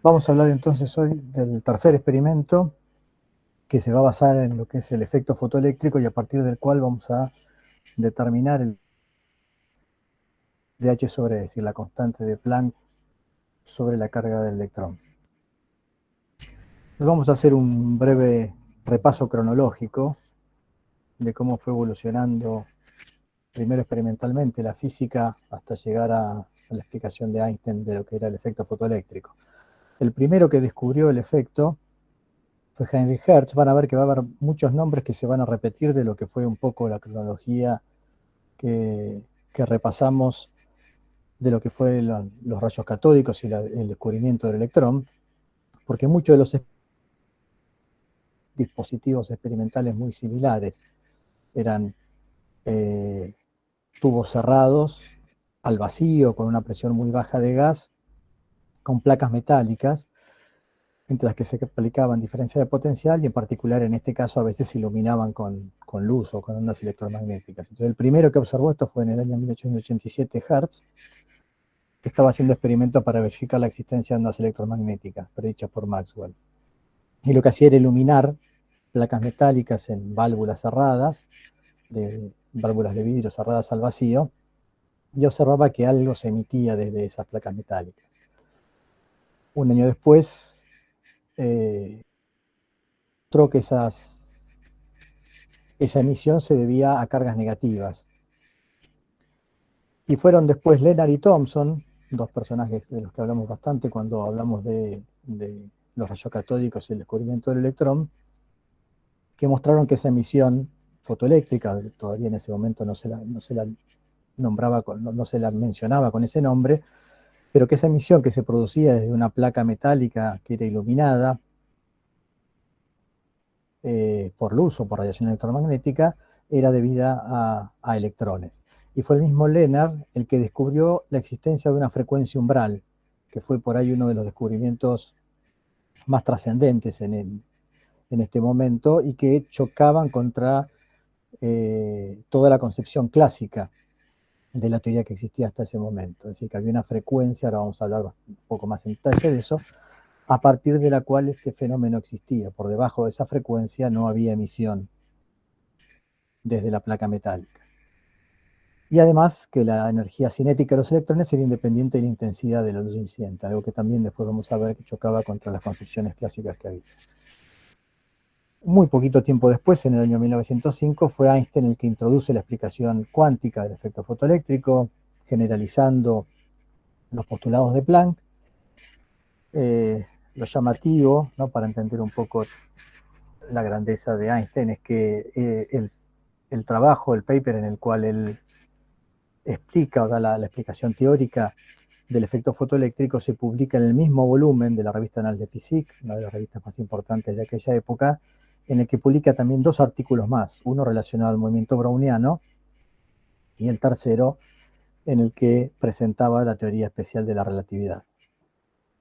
Vamos a hablar entonces hoy del tercer experimento que se va a basar en lo que es el efecto fotoeléctrico y a partir del cual vamos a determinar el dH sobre, es decir, la constante de Planck sobre la carga del electrón. Vamos a hacer un breve repaso cronológico de cómo fue evolucionando primero experimentalmente la física hasta llegar a la explicación de Einstein de lo que era el efecto fotoeléctrico. El primero que descubrió el efecto fue Heinrich Hertz. Van a ver que va a haber muchos nombres que se van a repetir de lo que fue un poco la cronología que repasamos de lo que fue los rayos catódicos y el descubrimiento del electrón, porque muchos de los dispositivos experimentales muy similares eran tubos cerrados al vacío con una presión muy baja de gas, con placas metálicas, entre las que se aplicaban diferencias de potencial y en particular en este caso a veces se iluminaban con luz o con ondas electromagnéticas. Entonces el primero que observó esto fue en el año 1887 Hertz, que estaba haciendo experimentos para verificar la existencia de ondas electromagnéticas predichas por Maxwell. Y lo que hacía era iluminar placas metálicas en válvulas cerradas, válvulas de vidrio cerradas al vacío, y observaba que algo se emitía desde esas placas metálicas. Un año después, mostró que esa emisión se debía a cargas negativas. Y fueron después Lennard y Thomson, dos personajes de los que hablamos bastante cuando hablamos de los rayos catódicos y el descubrimiento del electrón, que mostraron que esa emisión fotoeléctrica, todavía en ese momento no se la nombraba, no se la mencionaba con ese nombre, pero que esa emisión que se producía desde una placa metálica que era iluminada por luz o por radiación electromagnética, era debida a electrones. Y fue el mismo Lennard el que descubrió la existencia de una frecuencia umbral, que fue por ahí uno de los descubrimientos más trascendentes en este momento y que chocaban contra toda la concepción clásica de la teoría que existía hasta ese momento. Es decir, que había una frecuencia, ahora vamos a hablar un poco más en detalle de eso, a partir de la cual este fenómeno existía. Por debajo de esa frecuencia no había emisión desde la placa metálica. Y además que la energía cinética de los electrones era independiente de la intensidad de la luz incidente, algo que también después vamos a ver que chocaba contra las concepciones clásicas que había. Muy poquito tiempo después, en el año 1905, fue Einstein el que introduce la explicación cuántica del efecto fotoeléctrico, generalizando los postulados de Planck. Lo llamativo, ¿no?, para entender un poco la grandeza de Einstein, es que el trabajo, el paper en el cual él explica o da la explicación teórica del efecto fotoeléctrico se publica en el mismo volumen de la revista Annales de Physique, una de las revistas más importantes de aquella época, en el que publica también dos artículos más, uno relacionado al movimiento browniano y el tercero en el que presentaba la teoría especial de la relatividad.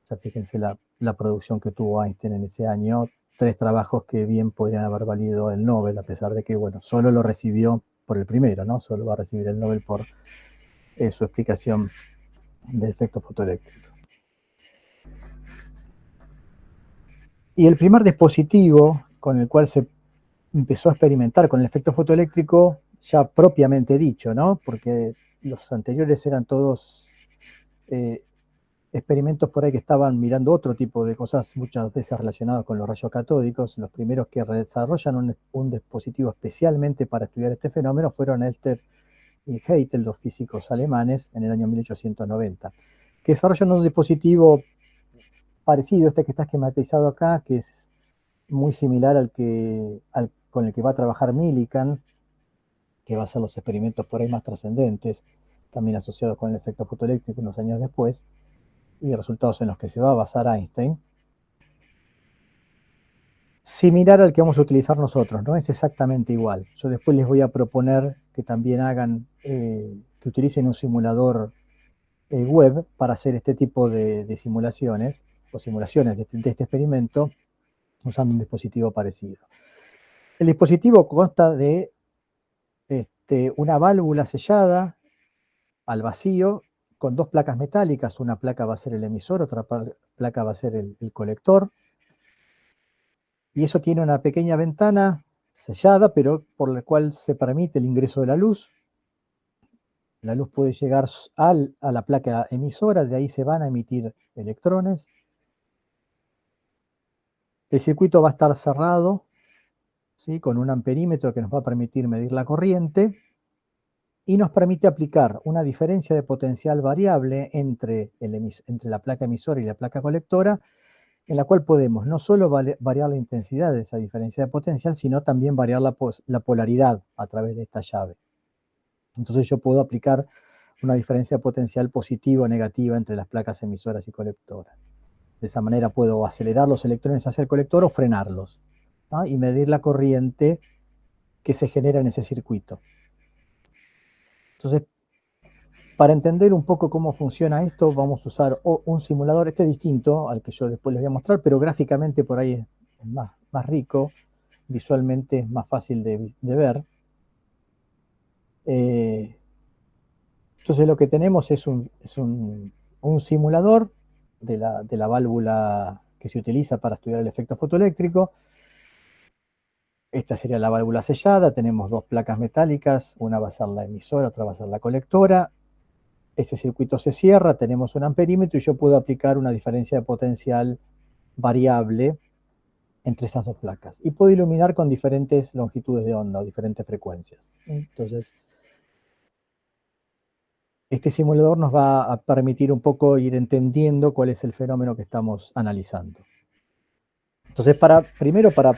O sea, fíjense la producción que tuvo Einstein en ese año, 3 trabajos que bien podrían haber valido el Nobel, a pesar de que, bueno, solo lo recibió por el primero, ¿no? Solo va a recibir el Nobel por su explicación del efecto fotoeléctrico. Y el primer dispositivo con el cual se empezó a experimentar con el efecto fotoeléctrico, ya propiamente dicho, ¿no?, porque los anteriores eran todos experimentos por ahí que estaban mirando otro tipo de cosas, muchas veces relacionadas con los rayos catódicos. Los primeros que desarrollan un dispositivo especialmente para estudiar este fenómeno fueron Elster y Heitel, dos físicos alemanes, en el año 1890, que desarrollan un dispositivo parecido a este que está esquematizado acá, que es muy similar con el que va a trabajar Millikan, que va a hacer los experimentos por ahí más trascendentes, también asociados con el efecto fotoeléctrico unos años después, y resultados en los que se va a basar Einstein. Similar al que vamos a utilizar nosotros, no es exactamente igual. Yo después les voy a proponer que también que utilicen un simulador web para hacer este tipo de simulaciones, o simulaciones de este experimento, usando un dispositivo parecido. El dispositivo consta de una válvula sellada al vacío con dos placas metálicas, una placa va a ser el emisor, otra placa va a ser el colector, y eso tiene una pequeña ventana sellada, pero por la cual se permite el ingreso de la luz. La luz puede llegar a la placa emisora, de ahí se van a emitir electrones. El circuito va a estar cerrado, ¿sí?, con un amperímetro que nos va a permitir medir la corriente y nos permite aplicar una diferencia de potencial variable entre la placa emisora y la placa colectora, en la cual podemos no solo variar la intensidad de esa diferencia de potencial, sino también variar la polaridad a través de esta llave. Entonces yo puedo aplicar una diferencia de potencial positiva o negativa entre las placas emisoras y colectoras. De esa manera puedo acelerar los electrones hacia el colector o frenarlos, ¿no?, y medir la corriente que se genera en ese circuito. Entonces, para entender un poco cómo funciona esto, vamos a usar un simulador. Este es distinto al que yo después les voy a mostrar, pero gráficamente por ahí es más rico, visualmente es más fácil de ver. Entonces lo que tenemos es un simulador de la válvula que se utiliza para estudiar el efecto fotoeléctrico. Esta sería la válvula sellada, tenemos dos placas metálicas, una va a ser la emisora, otra va a ser la colectora. Ese circuito se cierra, tenemos un amperímetro y yo puedo aplicar una diferencia de potencial variable entre esas dos placas. Y puedo iluminar con diferentes longitudes de onda o diferentes frecuencias. Entonces, este simulador nos va a permitir un poco ir entendiendo cuál es el fenómeno que estamos analizando. Entonces, primero para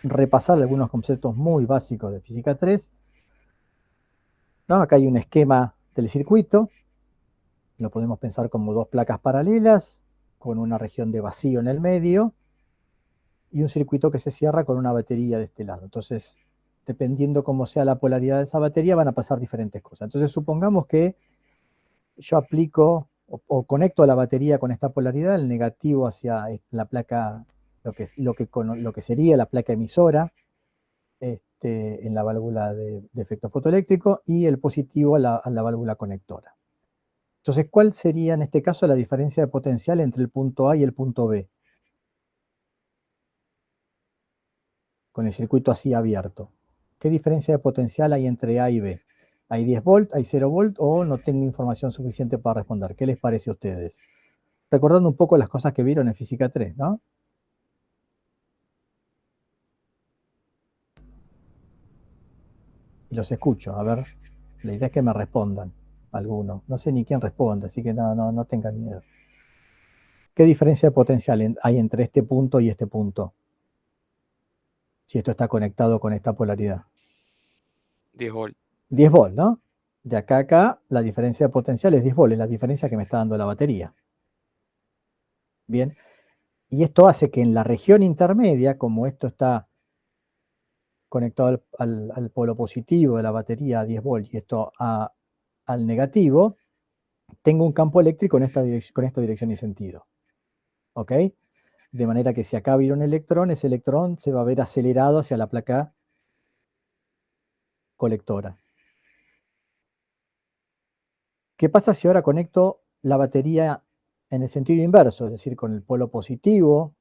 repasar algunos conceptos muy básicos de física 3, ¿no? Acá hay un esquema del circuito, lo podemos pensar como dos placas paralelas, con una región de vacío en el medio, y un circuito que se cierra con una batería de este lado. Entonces, dependiendo cómo sea la polaridad de esa batería, van a pasar diferentes cosas. Entonces, supongamos que yo aplico o conecto a la batería con esta polaridad, el negativo hacia la placa, lo que sería la placa emisora, en la válvula de efecto fotoeléctrico, y el positivo a la válvula conectora. Entonces, ¿cuál sería en este caso la diferencia de potencial entre el punto A y el punto B? Con el circuito así abierto. ¿Qué diferencia de potencial hay entre A y B? ¿Hay 10 volt, hay 0 volt o no tengo información suficiente para responder? ¿Qué les parece a ustedes? Recordando un poco las cosas que vieron en física 3, ¿no? Y los escucho, a ver, la idea es que me respondan algunos. No sé ni quién responde, así que no tengan miedo. ¿Qué diferencia de potencial hay entre este punto y este punto? Si esto está conectado con esta polaridad. 10 volt. 10 volt, ¿no? De acá a acá, la diferencia de potencial es 10 volt, es la diferencia que me está dando la batería. Bien, y esto hace que en la región intermedia, como esto está conectado al polo positivo de la batería a 10 volts y esto al negativo, tengo un campo eléctrico con esta dirección y sentido. ¿Ok? De manera que si acá viene un electrón, ese electrón se va a ver acelerado hacia la placa colectora. ¿Qué pasa si ahora conecto la batería en el sentido inverso? Es decir, con el polo positivo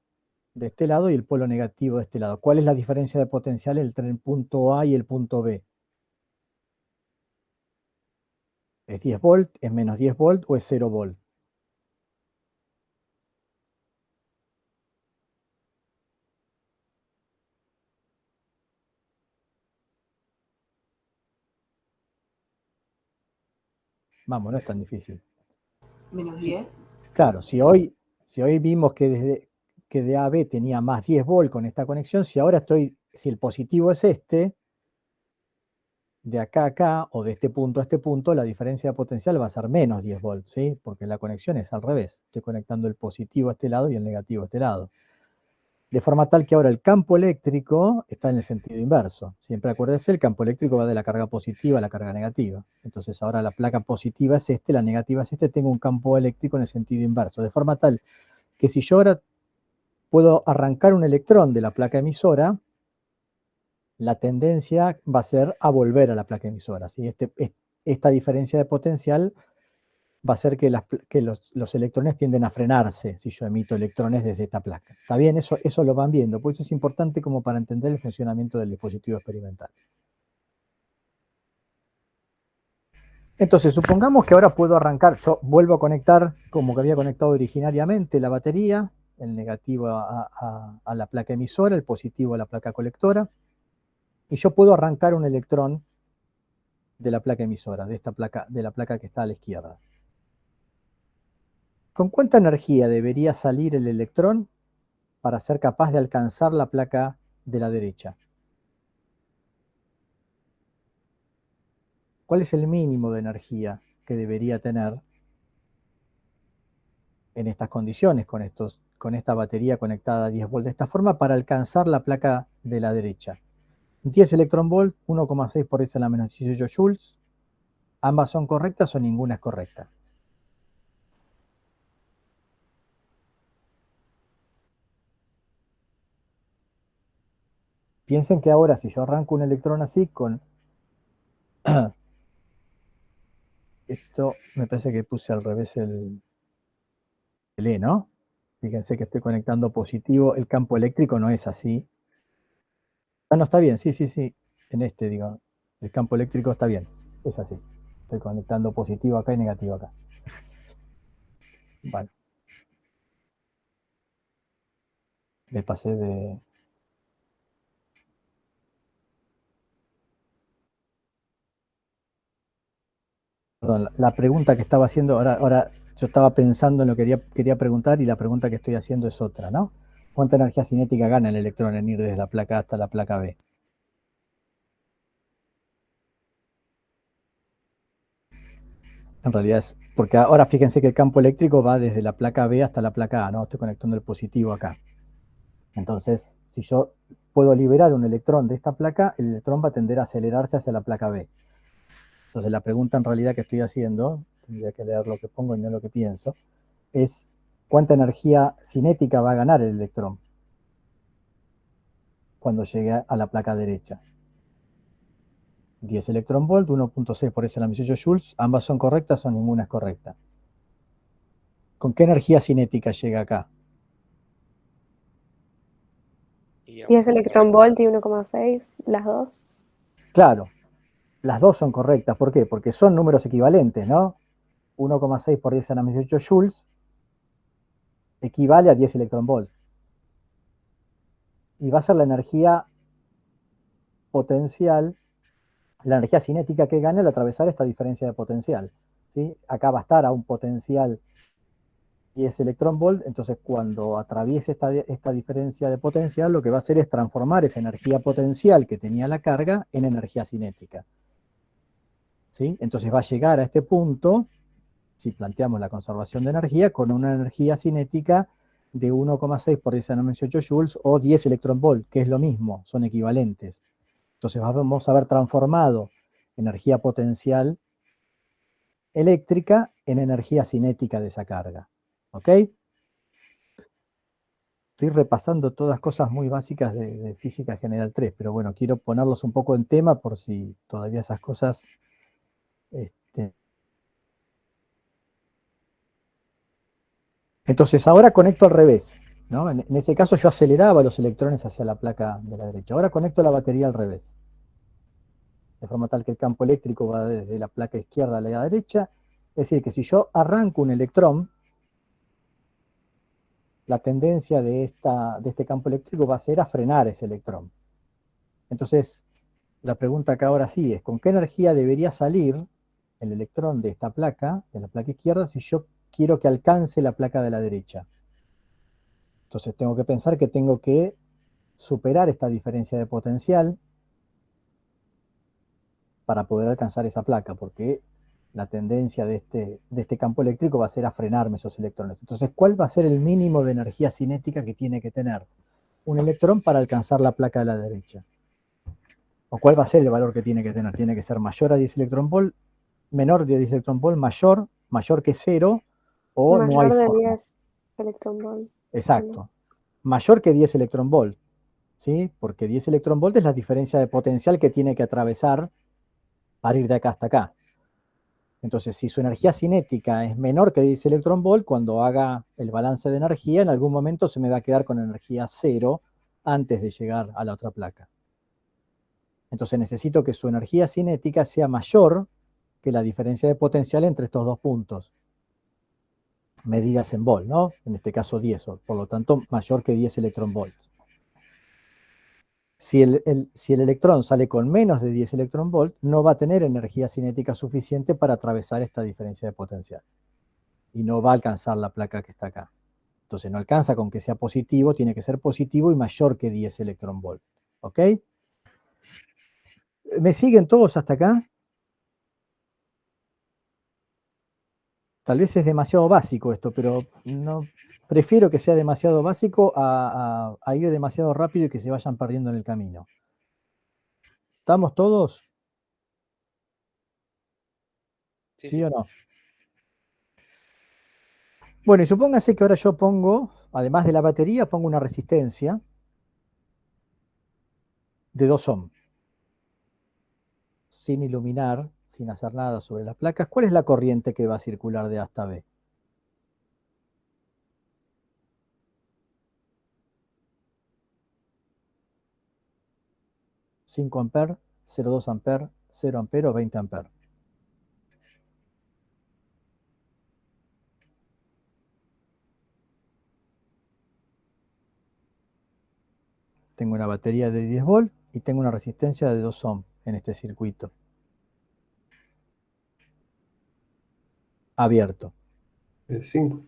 de este lado y el polo negativo de este lado. ¿Cuál es la diferencia de potencial entre el punto A y el punto B? ¿Es 10 volt, es menos 10 volt o es 0 volt? Vamos, no es tan difícil. Menos 10. Claro, si hoy vimos que de A a B tenía más 10 volt con esta conexión, si el positivo es este, de acá a acá, o de este punto a este punto, la diferencia de potencial va a ser menos 10 volts, ¿sí? Porque la conexión es al revés. Estoy conectando el positivo a este lado y el negativo a este lado. De forma tal que ahora el campo eléctrico está en el sentido inverso. Siempre acuérdense, el campo eléctrico va de la carga positiva a la carga negativa. Entonces ahora la placa positiva es este, la negativa es este, tengo un campo eléctrico en el sentido inverso. De forma tal que si yo ahora puedo arrancar un electrón de la placa emisora, la tendencia va a ser a volver a la placa emisora, ¿sí? Esta diferencia de potencial va a ser que los electrones tienden a frenarse si yo emito electrones desde esta placa. ¿Está bien? Eso lo van viendo, pues eso es importante como para entender el funcionamiento del dispositivo experimental. Entonces, supongamos que ahora puedo arrancar, yo vuelvo a conectar como que había conectado originariamente la batería, el negativo a la placa emisora, el positivo a la placa colectora, y yo puedo arrancar un electrón de la placa emisora, de la placa que está a la izquierda. ¿Con cuánta energía debería salir el electrón para ser capaz de alcanzar la placa de la derecha? ¿Cuál es el mínimo de energía que debería tener en estas condiciones, con esta batería conectada a 10 volts de esta forma, para alcanzar la placa de la derecha? 10 electronvolt, 1,6 por 10 a la menos 18 joules. ¿Ambas son correctas o ninguna es correcta? Piensen que ahora si yo arranco un electrón así con... Esto me parece que puse al revés el E, ¿no? Fíjense que estoy conectando positivo, el campo eléctrico no es así. Ah, no, está bien, sí, sí, sí. En este, digo, el campo eléctrico está bien, es así. Estoy conectando positivo acá y negativo acá. Vale. Me pasé de... Perdón, la pregunta que estaba haciendo, ahora yo estaba pensando en lo que quería preguntar y la pregunta que estoy haciendo es otra, ¿no? ¿Cuánta energía cinética gana el electrón en ir desde la placa A hasta la placa B? En realidad es, porque ahora fíjense que el campo eléctrico va desde la placa B hasta la placa A, ¿no? Estoy conectando el positivo acá. Entonces, si yo puedo liberar un electrón de esta placa, el electrón va a tender a acelerarse hacia la placa B. Entonces, la pregunta en realidad que estoy haciendo, tendría que leer lo que pongo y no lo que pienso, es ¿cuánta energía cinética va a ganar el electrón cuando llegue a la placa derecha? 10 electronvolt, 1,6 por 10 a la 18 joules, ambas son correctas o ninguna es correcta. ¿Con qué energía cinética llega acá? 10 electronvolt y 1,6, las dos. Claro, las dos son correctas. ¿Por qué? Porque son números equivalentes, ¿no? 1,6 por 10 a la 18 joules equivale a 10 electronvolt. Y va a ser la energía potencial, la energía cinética que gane al atravesar esta diferencia de potencial. ¿Sí? Acá va a estar a un potencial 10 electronvolt, entonces cuando atraviese esta diferencia de potencial, lo que va a hacer es transformar esa energía potencial que tenía la carga en energía cinética. ¿Sí? Entonces va a llegar a este punto, si planteamos la conservación de energía, con una energía cinética de 1,6 por 10 a la menos 18 joules o 10 electronvolt, que es lo mismo, son equivalentes. Entonces vamos a haber transformado energía potencial eléctrica en energía cinética de esa carga. ¿Ok? Estoy repasando todas cosas muy básicas de Física General 3, pero bueno, quiero ponerlos un poco en tema por si todavía esas cosas... Entonces ahora conecto al revés, ¿no? En ese caso yo aceleraba los electrones hacia la placa de la derecha. Ahora conecto la batería al revés, de forma tal que el campo eléctrico va desde la placa izquierda a la derecha. Es decir, que si yo arranco un electrón, la tendencia de este campo eléctrico va a ser a frenar ese electrón. Entonces, la pregunta acá ahora sí es, ¿con qué energía debería salir el electrón de esta placa, de la placa izquierda, si yo quiero que alcance la placa de la derecha? Entonces tengo que pensar que tengo que superar esta diferencia de potencial para poder alcanzar esa placa, porque la tendencia de este campo eléctrico va a ser a frenarme esos electrones. Entonces, ¿cuál va a ser el mínimo de energía cinética que tiene que tener un electrón para alcanzar la placa de la derecha? ¿O cuál va a ser el valor que tiene que tener? Tiene que ser mayor a 10 electronvolt, menor de 10 electronvolt, mayor que 0, o no hay Mayor de forma. 10 electronvolt. Exacto. Mayor que 10 electronvolt, ¿sí? Porque 10 electronvolt es la diferencia de potencial que tiene que atravesar para ir de acá hasta acá. Entonces, si su energía cinética es menor que 10 electronvolt, cuando haga el balance de energía, en algún momento se me va a quedar con energía cero antes de llegar a la otra placa. Entonces necesito que su energía cinética sea mayor que la diferencia de potencial entre estos dos puntos, medidas en volt, ¿no? En este caso 10, por lo tanto mayor que 10 electronvolts. Si el electrón sale con menos de 10 electronvolts, no va a tener energía cinética suficiente para atravesar esta diferencia de potencial. Y no va a alcanzar la placa que está acá. Entonces no alcanza con que sea positivo, tiene que ser positivo y mayor que 10 electronvolts. ¿Ok? ¿Me siguen todos hasta acá? Tal vez es demasiado básico esto, pero no, prefiero que sea demasiado básico a ir demasiado rápido y que se vayan perdiendo en el camino. ¿Estamos todos? Sí, ¿Sí sí. o no? Bueno, y supóngase que ahora yo pongo, además de la batería, pongo una resistencia de 2 ohm, sin iluminar, sin hacer nada sobre las placas. ¿Cuál es la corriente que va a circular de A hasta B? 5 amperes, 0,2 amperes, 0 amperes o 20 amperes. Tengo una batería de 10 volt y tengo una resistencia de 2 ohm en este circuito abierto. 5.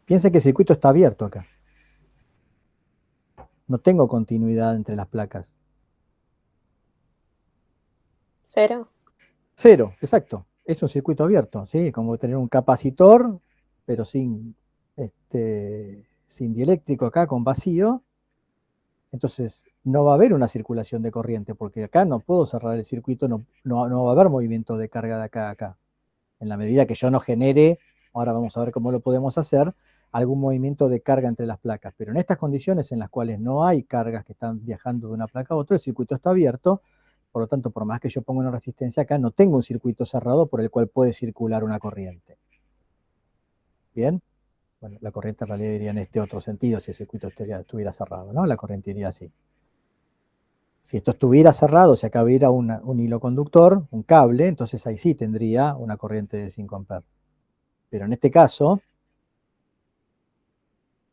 Piensa que el circuito está abierto acá. No tengo continuidad entre las placas. 0. Cero, exacto. Es un circuito abierto, ¿sí? Como tener un capacitor, pero sin dieléctrico acá, con vacío. Entonces no va a haber una circulación de corriente, porque acá no puedo cerrar el circuito, no va a haber movimiento de carga de acá a acá. En la medida que yo no genere, ahora vamos a ver cómo lo podemos hacer, algún movimiento de carga entre las placas. Pero en estas condiciones en las cuales no hay cargas que están viajando de una placa a otra, el circuito está abierto, por lo tanto, por más que yo ponga una resistencia acá, no tengo un circuito cerrado por el cual puede circular una corriente. ¿Bien? Bueno, la corriente en realidad iría en este otro sentido si el circuito estuviera cerrado, ¿no? La corriente iría así. Si esto estuviera cerrado, si acá hubiera un hilo conductor, un cable, entonces ahí sí tendría una corriente de 5 amperes. Pero en este caso,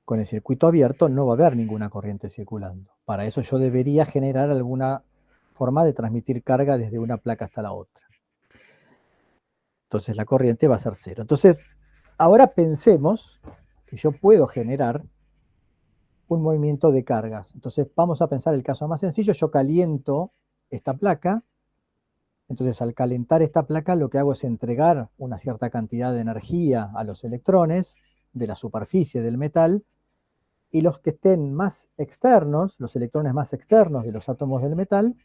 con el circuito abierto no va a haber ninguna corriente circulando. Para eso yo debería generar alguna forma de transmitir carga desde una placa hasta la otra. Entonces la corriente va a ser cero. Entonces, ahora pensemos que yo puedo generar un movimiento de cargas. Entonces vamos a pensar el caso más sencillo. Yo caliento esta placa. Entonces al calentar esta placa lo que hago es entregar una cierta cantidad de energía a los electrones de la superficie del metal, y los que estén más externos, los electrones más externos de los átomos del metal,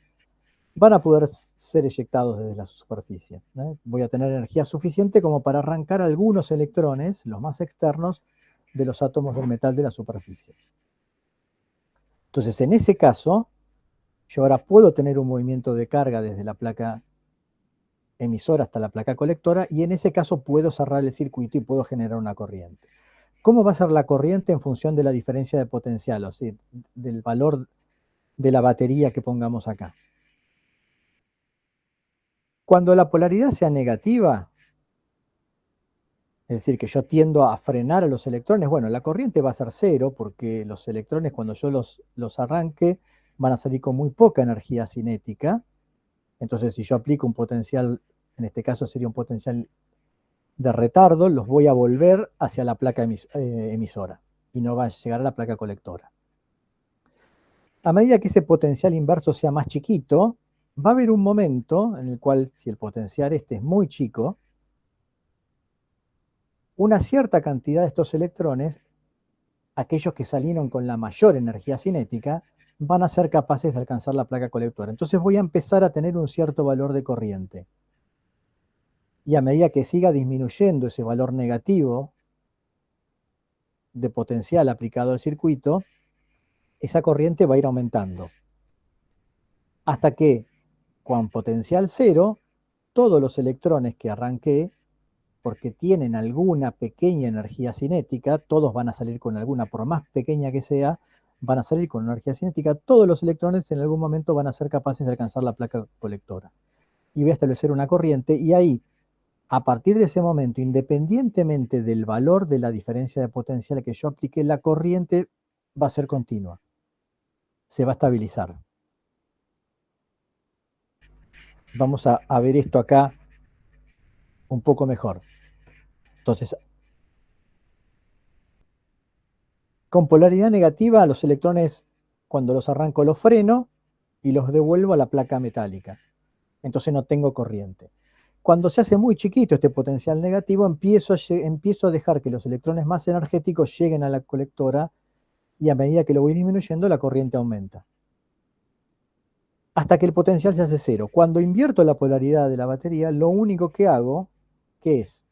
van a poder ser eyectados desde la superficie. Voy a tener energía suficiente como para arrancar algunos electrones, los más externos, de los átomos del metal de la superficie. Entonces, en ese caso, yo ahora puedo tener un movimiento de carga desde la placa emisora hasta la placa colectora, y en ese caso puedo cerrar el circuito y puedo generar una corriente. ¿Cómo va a ser la corriente en función de la diferencia de potencial, o sea, del valor de la batería que pongamos acá? Cuando la polaridad sea negativa, es decir, que yo tiendo a frenar a los electrones, bueno, la corriente va a ser cero, porque los electrones cuando yo los arranque van a salir con muy poca energía cinética. Entonces si yo aplico un potencial, en este caso sería un potencial de retardo, los voy a volver hacia la placa emisora y no va a llegar a la placa colectora. A medida que ese potencial inverso sea más chiquito, va a haber un momento en el cual, si el potencial es muy chico, una cierta cantidad de estos electrones, aquellos que salieron con la mayor energía cinética, van a ser capaces de alcanzar la placa colectora. Entonces voy a empezar a tener un cierto valor de corriente. Y a medida que siga disminuyendo ese valor negativo de potencial aplicado al circuito, esa corriente va a ir aumentando. Hasta que con potencial cero, todos los electrones que arranqué, porque tienen alguna pequeña energía cinética, todos van a salir con alguna, por más pequeña que sea, van a salir con energía cinética, todos los electrones en algún momento van a ser capaces de alcanzar la placa colectora. Y voy a establecer una corriente, y ahí, a partir de ese momento, independientemente del valor de la diferencia de potencial que yo apliqué, la corriente va a ser continua, se va a estabilizar. Vamos a ver esto acá un poco mejor. Entonces, con polaridad negativa, los electrones, cuando los arranco, los freno y los devuelvo a la placa metálica. Entonces no tengo corriente. Cuando se hace muy chiquito este potencial negativo, empiezo a dejar que los electrones más energéticos lleguen a la colectora, y a medida que lo voy disminuyendo, la corriente aumenta. Hasta que el potencial se hace cero. Cuando invierto la polaridad de la batería, lo único que hago, ¿qué es?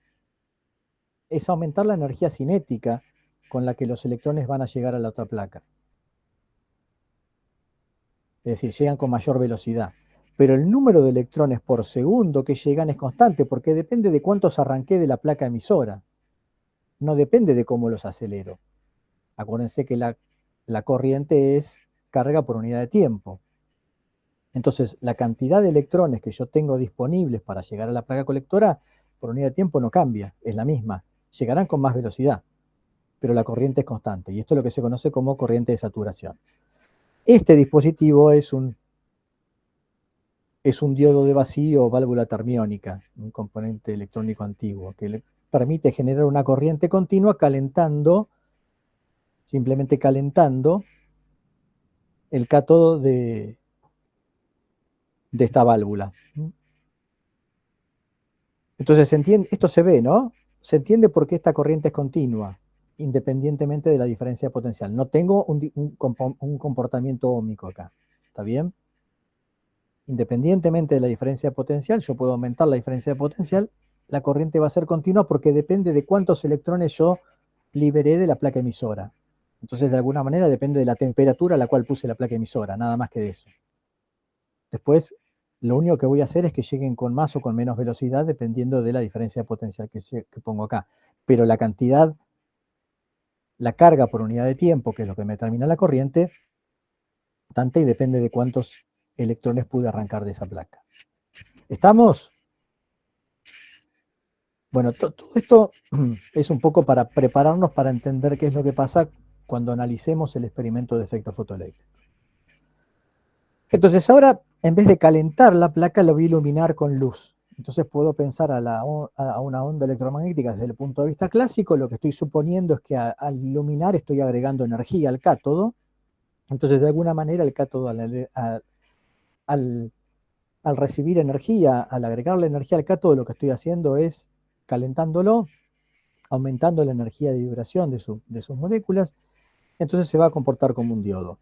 Es aumentar la energía cinética con la que los electrones van a llegar a la otra placa. Es decir, llegan con mayor velocidad. Pero el número de electrones por segundo que llegan es constante, porque depende de cuántos arranqué de la placa emisora. No depende de cómo los acelero. Acuérdense que la corriente es carga por unidad de tiempo. Entonces, la cantidad de electrones que yo tengo disponibles para llegar a la placa colectora por unidad de tiempo no cambia, es la misma. Llegarán con más velocidad, pero la corriente es constante, y esto es lo que se conoce como corriente de saturación. Este dispositivo es un diodo de vacío o válvula termiónica, un componente electrónico antiguo, que le permite generar una corriente continua simplemente calentando el cátodo de esta válvula. Entonces, esto se ve, ¿no? Se entiende por qué esta corriente es continua, independientemente de la diferencia de potencial. No tengo un comportamiento óhmico acá, ¿está bien? Independientemente de la diferencia de potencial, yo puedo aumentar la diferencia de potencial, la corriente va a ser continua porque depende de cuántos electrones yo liberé de la placa emisora. Entonces, de alguna manera, depende de la temperatura a la cual puse la placa emisora, nada más que de eso. Después, lo único que voy a hacer es que lleguen con más o con menos velocidad dependiendo de la diferencia de potencial que pongo acá. Pero la cantidad, la carga por unidad de tiempo, que es lo que me determina la corriente, constante y depende de cuántos electrones pude arrancar de esa placa. ¿Estamos? Bueno, todo esto es un poco para prepararnos para entender qué es lo que pasa cuando analicemos el experimento de efecto fotoeléctrico. Entonces ahora, en vez de calentar la placa, la voy a iluminar con luz. Entonces puedo pensar a una onda electromagnética desde el punto de vista clásico. Lo que estoy suponiendo es que al iluminar estoy agregando energía al cátodo. Entonces, de alguna manera, el cátodo al recibir energía, al agregarle energía al cátodo, lo que estoy haciendo es calentándolo, aumentando la energía de vibración de sus moléculas. Entonces se va a comportar como un diodo,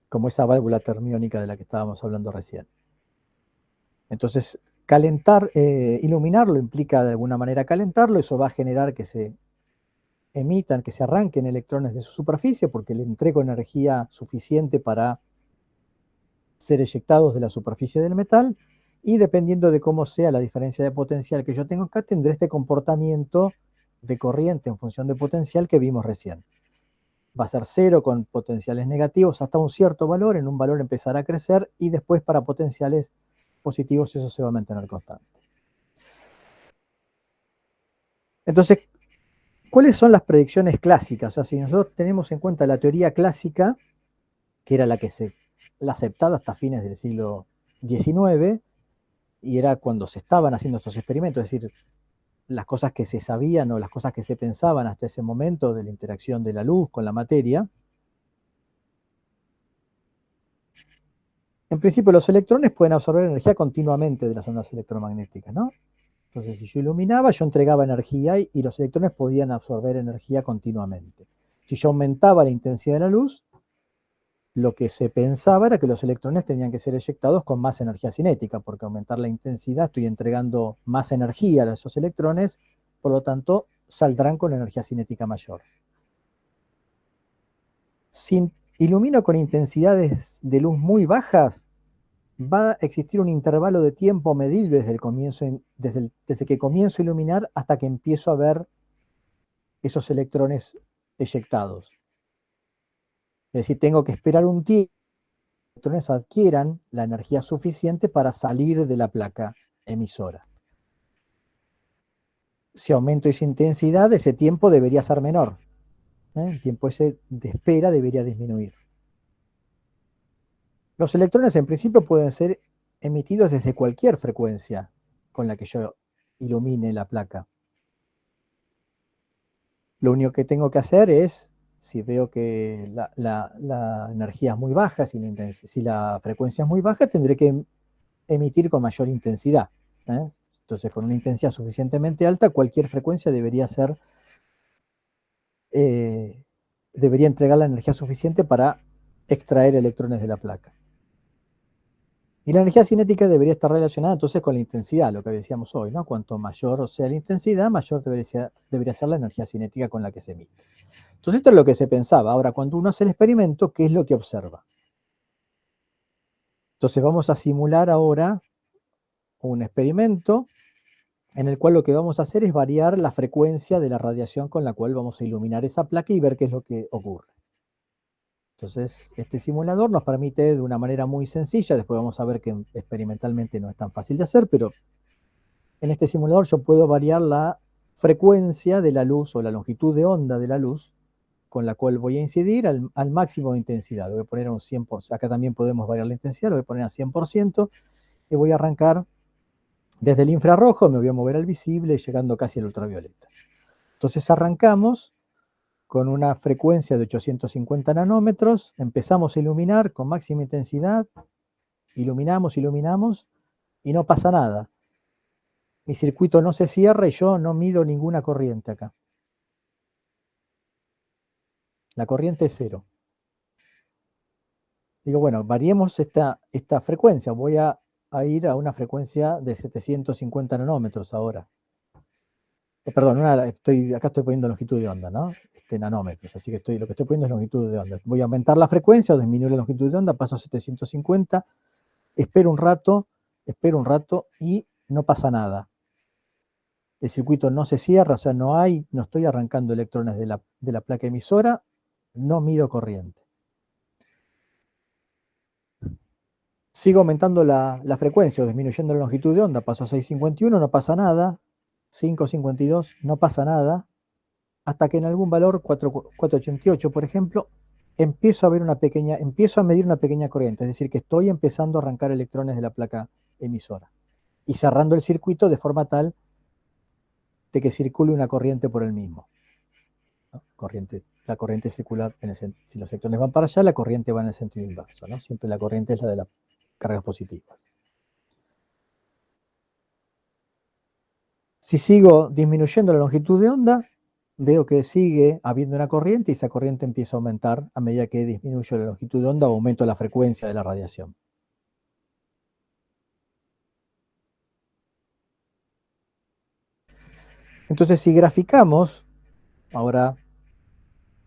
como esa válvula termiónica de la que estábamos hablando recién. Entonces, iluminarlo implica de alguna manera calentarlo. Eso va a generar que se emitan, que se arranquen electrones de su superficie, porque le entrego energía suficiente para ser eyectados de la superficie del metal, y dependiendo de cómo sea la diferencia de potencial que yo tengo acá, tendré este comportamiento de corriente en función de potencial que vimos recién. Va a ser cero con potenciales negativos hasta un cierto valor, en un valor empezará a crecer, y después para potenciales positivos eso se va a mantener constante. Entonces, ¿cuáles son las predicciones clásicas? O sea, si nosotros tenemos en cuenta la teoría clásica, que era la aceptada hasta fines del siglo XIX, y era cuando se estaban haciendo estos experimentos, es decir, las cosas que se sabían o las cosas que se pensaban hasta ese momento de la interacción de la luz con la materia. En principio, los electrones pueden absorber energía continuamente de las ondas electromagnéticas, ¿no? Entonces, si yo iluminaba, yo entregaba energía y los electrones podían absorber energía continuamente. Si yo aumentaba la intensidad de la luz, lo que se pensaba era que los electrones tenían que ser eyectados con más energía cinética, porque aumentar la intensidad estoy entregando más energía a esos electrones, por lo tanto, saldrán con energía cinética mayor. Si ilumino con intensidades de luz muy bajas, va a existir un intervalo de tiempo medible desde el comienzo, desde que comienzo a iluminar hasta que empiezo a ver esos electrones eyectados. Es decir, tengo que esperar un tiempo que los electrones adquieran la energía suficiente para salir de la placa emisora. Si aumento esa intensidad, ese tiempo debería ser menor. El tiempo ese de espera debería disminuir. Los electrones en principio pueden ser emitidos desde cualquier frecuencia con la que yo ilumine la placa. Lo único que tengo que hacer es, si veo que la energía es muy baja, si la frecuencia es muy baja, tendré que emitir con mayor intensidad. Entonces, con una intensidad suficientemente alta, cualquier frecuencia debería entregar la energía suficiente para extraer electrones de la placa. Y la energía cinética debería estar relacionada entonces con la intensidad, lo que decíamos hoy, ¿no? Cuanto mayor sea la intensidad, mayor debería ser la energía cinética con la que se emite. Entonces esto es lo que se pensaba. Ahora, cuando uno hace el experimento, ¿qué es lo que observa? Entonces vamos a simular ahora un experimento en el cual lo que vamos a hacer es variar la frecuencia de la radiación con la cual vamos a iluminar esa placa y ver qué es lo que ocurre. Entonces, este simulador nos permite de una manera muy sencilla, después vamos a ver que experimentalmente no es tan fácil de hacer, pero en este simulador yo puedo variar la frecuencia de la luz o la longitud de onda de la luz con la cual voy a incidir al máximo de intensidad. Lo voy a poner a un 100%. Acá también podemos variar la intensidad, lo voy a poner a 100% y voy a arrancar desde el infrarrojo, me voy a mover al visible, llegando casi al ultravioleta. Entonces arrancamos con una frecuencia de 850 nanómetros, empezamos a iluminar con máxima intensidad, iluminamos y no pasa nada. Mi circuito no se cierra y yo no mido ninguna corriente acá. La corriente es cero. Digo, bueno, variemos esta frecuencia. Voy a ir a una frecuencia de 750 nanómetros ahora. Perdón, acá estoy poniendo longitud de onda, ¿no? Nanómetros, así que lo que estoy poniendo es longitud de onda. Voy a aumentar la frecuencia o disminuir la longitud de onda, paso a 750, espero un rato y no pasa nada. El circuito no se cierra, o sea, no estoy arrancando electrones de la placa emisora, no mido corriente. Sigo aumentando la frecuencia o disminuyendo la longitud de onda, paso a 651, no pasa nada, 552, no pasa nada, hasta que en algún valor, 488 por ejemplo, empiezo a medir una pequeña corriente, es decir, que estoy empezando a arrancar electrones de la placa emisora y cerrando el circuito de forma tal de que circule una corriente por el mismo. ¿No? La corriente circula, si los electrones van para allá, la corriente va en el sentido inverso, ¿no? Siempre la corriente es la de las cargas positivas. Si sigo disminuyendo la longitud de onda, veo que sigue habiendo una corriente y esa corriente empieza a aumentar a medida que disminuyo la longitud de onda o aumento la frecuencia de la radiación. Entonces, si graficamos ahora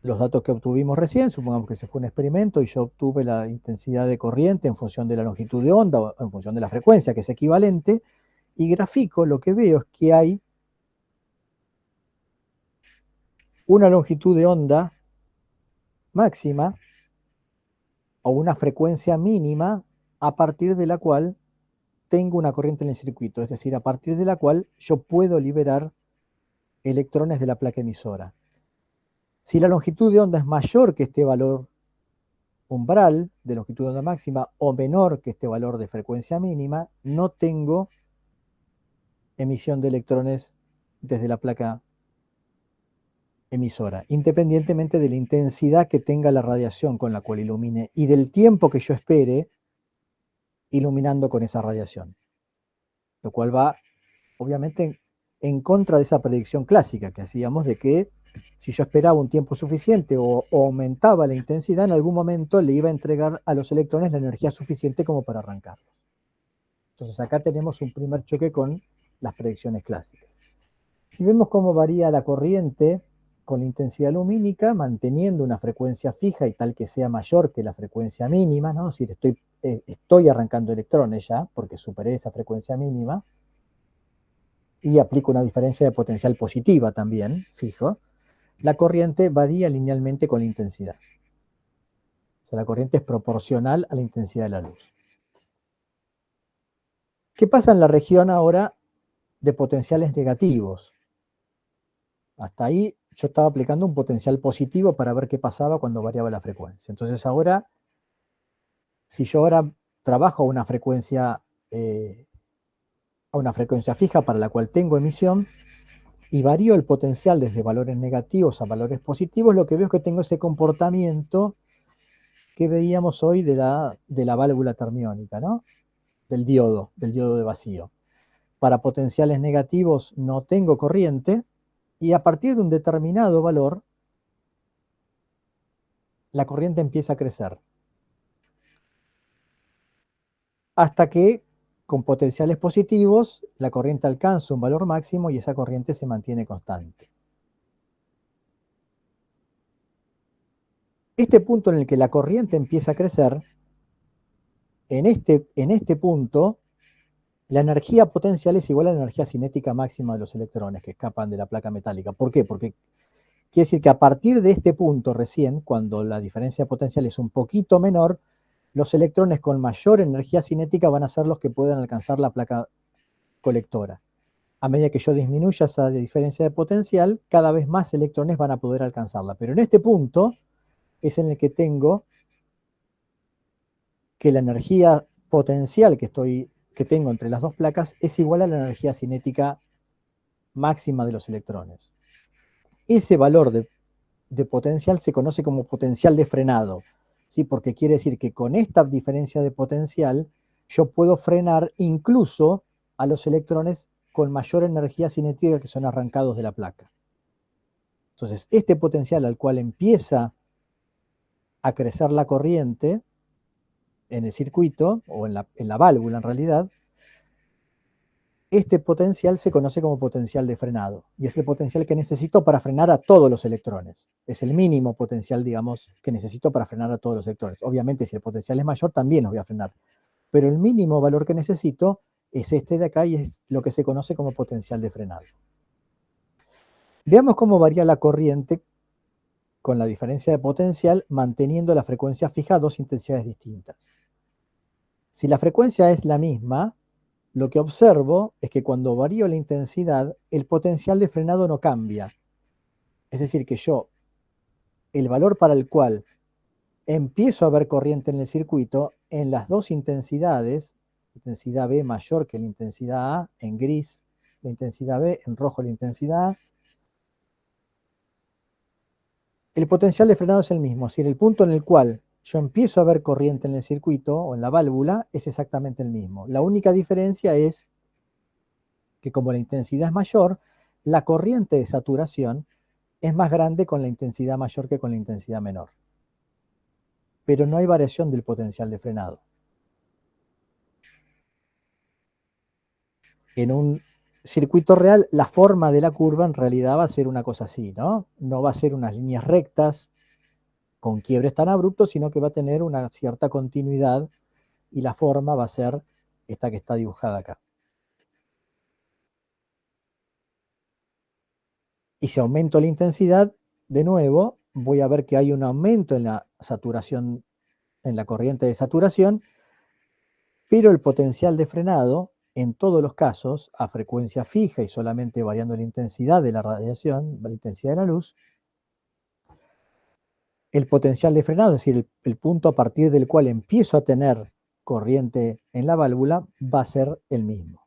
los datos que obtuvimos recién, supongamos que se fue un experimento y yo obtuve la intensidad de corriente en función de la longitud de onda o en función de la frecuencia, que es equivalente, y grafico, lo que veo es que hay una longitud de onda máxima o una frecuencia mínima a partir de la cual tengo una corriente en el circuito, es decir, a partir de la cual yo puedo liberar electrones de la placa emisora. Si la longitud de onda es mayor que este valor umbral de longitud de onda máxima o menor que este valor de frecuencia mínima, no tengo emisión de electrones desde la placa emisora, independientemente de la intensidad que tenga la radiación con la cual ilumine y del tiempo que yo espere iluminando con esa radiación. Lo cual va, obviamente, en contra de esa predicción clásica que hacíamos de que si yo esperaba un tiempo suficiente o aumentaba la intensidad, en algún momento le iba a entregar a los electrones la energía suficiente como para arrancarlos. Entonces acá tenemos un primer choque con las predicciones clásicas. Si vemos cómo varía la corriente con la intensidad lumínica, manteniendo una frecuencia fija y tal que sea mayor que la frecuencia mínima, ¿no? Es decir, estoy arrancando electrones ya, porque superé esa frecuencia mínima, y aplico una diferencia de potencial positiva también, fijo, la corriente varía linealmente con la intensidad. O sea, la corriente es proporcional a la intensidad de la luz. ¿Qué pasa en la región ahora de potenciales negativos? Hasta ahí yo estaba aplicando un potencial positivo para ver qué pasaba cuando variaba la frecuencia. Entonces ahora, si yo ahora trabajo a una frecuencia fija para la cual tengo emisión, y varío el potencial desde valores negativos a valores positivos, lo que veo es que tengo ese comportamiento que veíamos hoy de la válvula termiónica, ¿no? Del diodo de vacío. Para potenciales negativos no tengo corriente, y a partir de un determinado valor, la corriente empieza a crecer. Hasta que, con potenciales positivos, la corriente alcanza un valor máximo y esa corriente se mantiene constante. Este punto en el que la corriente empieza a crecer, en este punto, la energía potencial es igual a la energía cinética máxima de los electrones que escapan de la placa metálica. ¿Por qué? Porque quiere decir que a partir de este punto recién, cuando la diferencia potencial es un poquito menor, los electrones con mayor energía cinética van a ser los que puedan alcanzar la placa colectora. A medida que yo disminuya esa diferencia de potencial, cada vez más electrones van a poder alcanzarla. Pero en este punto es en el que tengo que la energía potencial que tengo entre las dos placas es igual a la energía cinética máxima de los electrones. Ese valor de potencial se conoce como potencial de frenado, ¿sí? Porque quiere decir que con esta diferencia de potencial yo puedo frenar incluso a los electrones con mayor energía cinética que son arrancados de la placa. Entonces, este potencial al cual empieza a crecer la corriente en el circuito, o en la válvula en realidad, este potencial se conoce como potencial de frenado, y es el potencial que necesito para frenar a todos los electrones. Es el mínimo potencial, digamos, que necesito para frenar a todos los electrones. Obviamente, si el potencial es mayor, también los voy a frenar. Pero el mínimo valor que necesito es este de acá, y es lo que se conoce como potencial de frenado. Veamos cómo varía la corriente con la diferencia de potencial, manteniendo la frecuencia fija a dos intensidades distintas. Si la frecuencia es la misma, lo que observo es que cuando varío la intensidad, el potencial de frenado no cambia. Es decir, que el valor para el cual empiezo a ver corriente en el circuito, en las dos intensidades, intensidad B mayor que la intensidad A, en gris la intensidad B, en rojo la intensidad A, el potencial de frenado es el mismo. Es decir, el punto en el cual yo empiezo a ver corriente en el circuito o en la válvula es exactamente el mismo. La única diferencia es que como la intensidad es mayor, la corriente de saturación es más grande con la intensidad mayor que con la intensidad menor. Pero no hay variación del potencial de frenado. En un circuito real, la forma de la curva en realidad va a ser una cosa así, ¿no? No va a ser unas líneas rectas con quiebres tan abruptos, sino que va a tener una cierta continuidad, y la forma va a ser esta que está dibujada acá. Y si aumento la intensidad, de nuevo, voy a ver que hay un aumento en la saturación, en la corriente de saturación, pero el potencial de frenado, en todos los casos, a frecuencia fija y solamente variando la intensidad de la radiación, la intensidad de la luz, el potencial de frenado, es decir, el punto a partir del cual empiezo a tener corriente en la válvula, va a ser el mismo.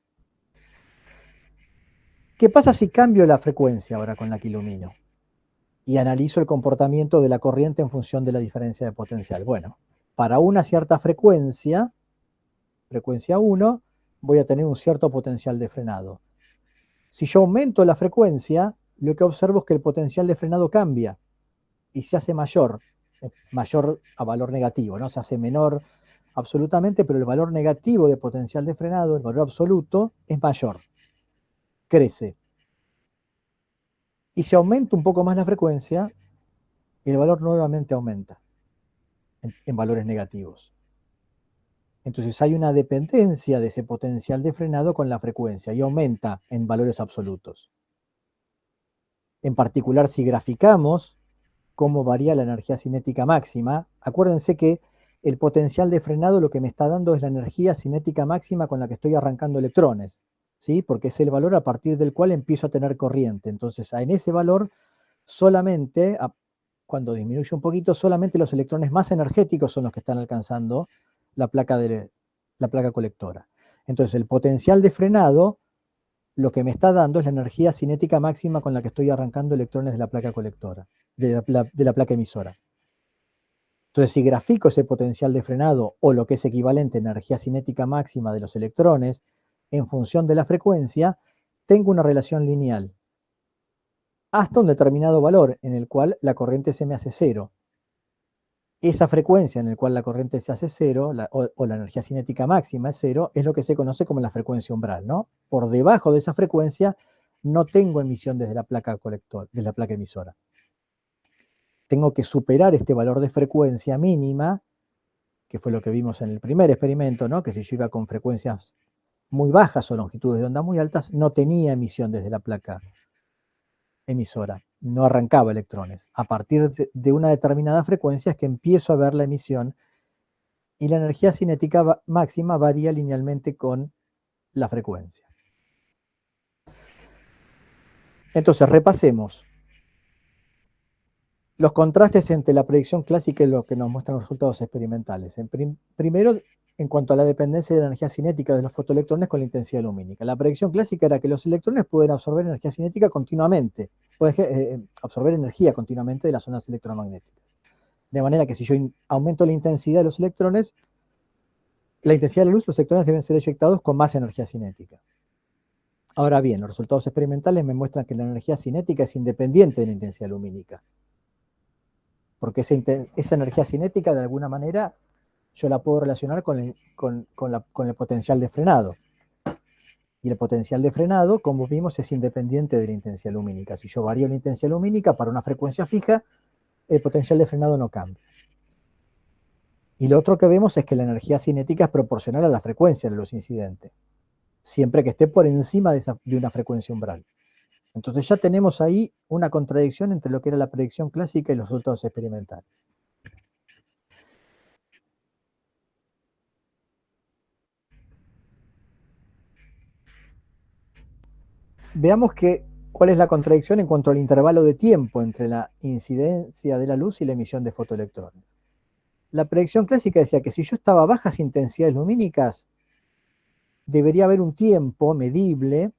¿Qué pasa si cambio la frecuencia ahora con la que ilumino y analizo el comportamiento de la corriente en función de la diferencia de potencial? Bueno, para una cierta frecuencia 1, voy a tener un cierto potencial de frenado. Si yo aumento la frecuencia, lo que observo es que el potencial de frenado cambia y se hace mayor a valor negativo, ¿no? Se hace menor absolutamente, pero el valor negativo de potencial de frenado, el valor absoluto, es mayor, crece. Y si aumenta un poco más la frecuencia, el valor nuevamente aumenta en valores negativos. Entonces hay una dependencia de ese potencial de frenado con la frecuencia y aumenta en valores absolutos. En particular, si graficamos cómo varía la energía cinética máxima, acuérdense que el potencial de frenado lo que me está dando es la energía cinética máxima con la que estoy arrancando electrones, ¿sí? Porque es el valor a partir del cual empiezo a tener corriente. Entonces, en ese valor, solamente, cuando disminuye un poquito, solamente los electrones más energéticos son los que están alcanzando la placa colectora. Entonces, el potencial de frenado lo que me está dando es la energía cinética máxima con la que estoy arrancando electrones de la placa colectora, de la placa emisora. Entonces, si grafico ese potencial de frenado o lo que es equivalente a energía cinética máxima de los electrones en función de la frecuencia, tengo una relación lineal hasta un determinado valor en el cual la corriente se me hace cero. Esa frecuencia en la cual la corriente se hace cero, o la energía cinética máxima es cero, es lo que se conoce como la frecuencia umbral, ¿no? Por debajo de esa frecuencia no tengo emisión desde la placa colector, de la placa emisora. Tengo que superar este valor de frecuencia mínima, que fue lo que vimos en el primer experimento, ¿no? Que si yo iba con frecuencias muy bajas o longitudes de onda muy altas, no tenía emisión desde la placa emisora, no arrancaba electrones. A partir de una determinada frecuencia es que empiezo a ver la emisión y la energía cinética máxima varía linealmente con la frecuencia. Entonces, repasemos los contrastes entre la predicción clásica y lo que nos muestran los resultados experimentales. Primero, en cuanto a la dependencia de la energía cinética de los fotoelectrones con la intensidad lumínica. La predicción clásica era que los electrones pueden absorber energía cinética continuamente, pueden absorber energía continuamente de las ondas electromagnéticas. De manera que si yo aumento la intensidad de los electrones, la intensidad de la luz, los electrones deben ser eyectados con más energía cinética. Ahora bien, los resultados experimentales me muestran que la energía cinética es independiente de la intensidad lumínica. Porque esa energía cinética, de alguna manera, yo la puedo relacionar con el potencial de frenado. Y el potencial de frenado, como vimos, es independiente de la intensidad lumínica. Si yo varío la intensidad lumínica para una frecuencia fija, el potencial de frenado no cambia. Y lo otro que vemos es que la energía cinética es proporcional a la frecuencia de la luz incidente, siempre que esté por encima de una frecuencia umbral. Entonces ya tenemos ahí una contradicción entre lo que era la predicción clásica y los resultados experimentales. Veamos cuál es la contradicción en cuanto al intervalo de tiempo entre la incidencia de la luz y la emisión de fotoelectrones. La predicción clásica decía que si yo estaba a bajas intensidades lumínicas, debería haber un tiempo medible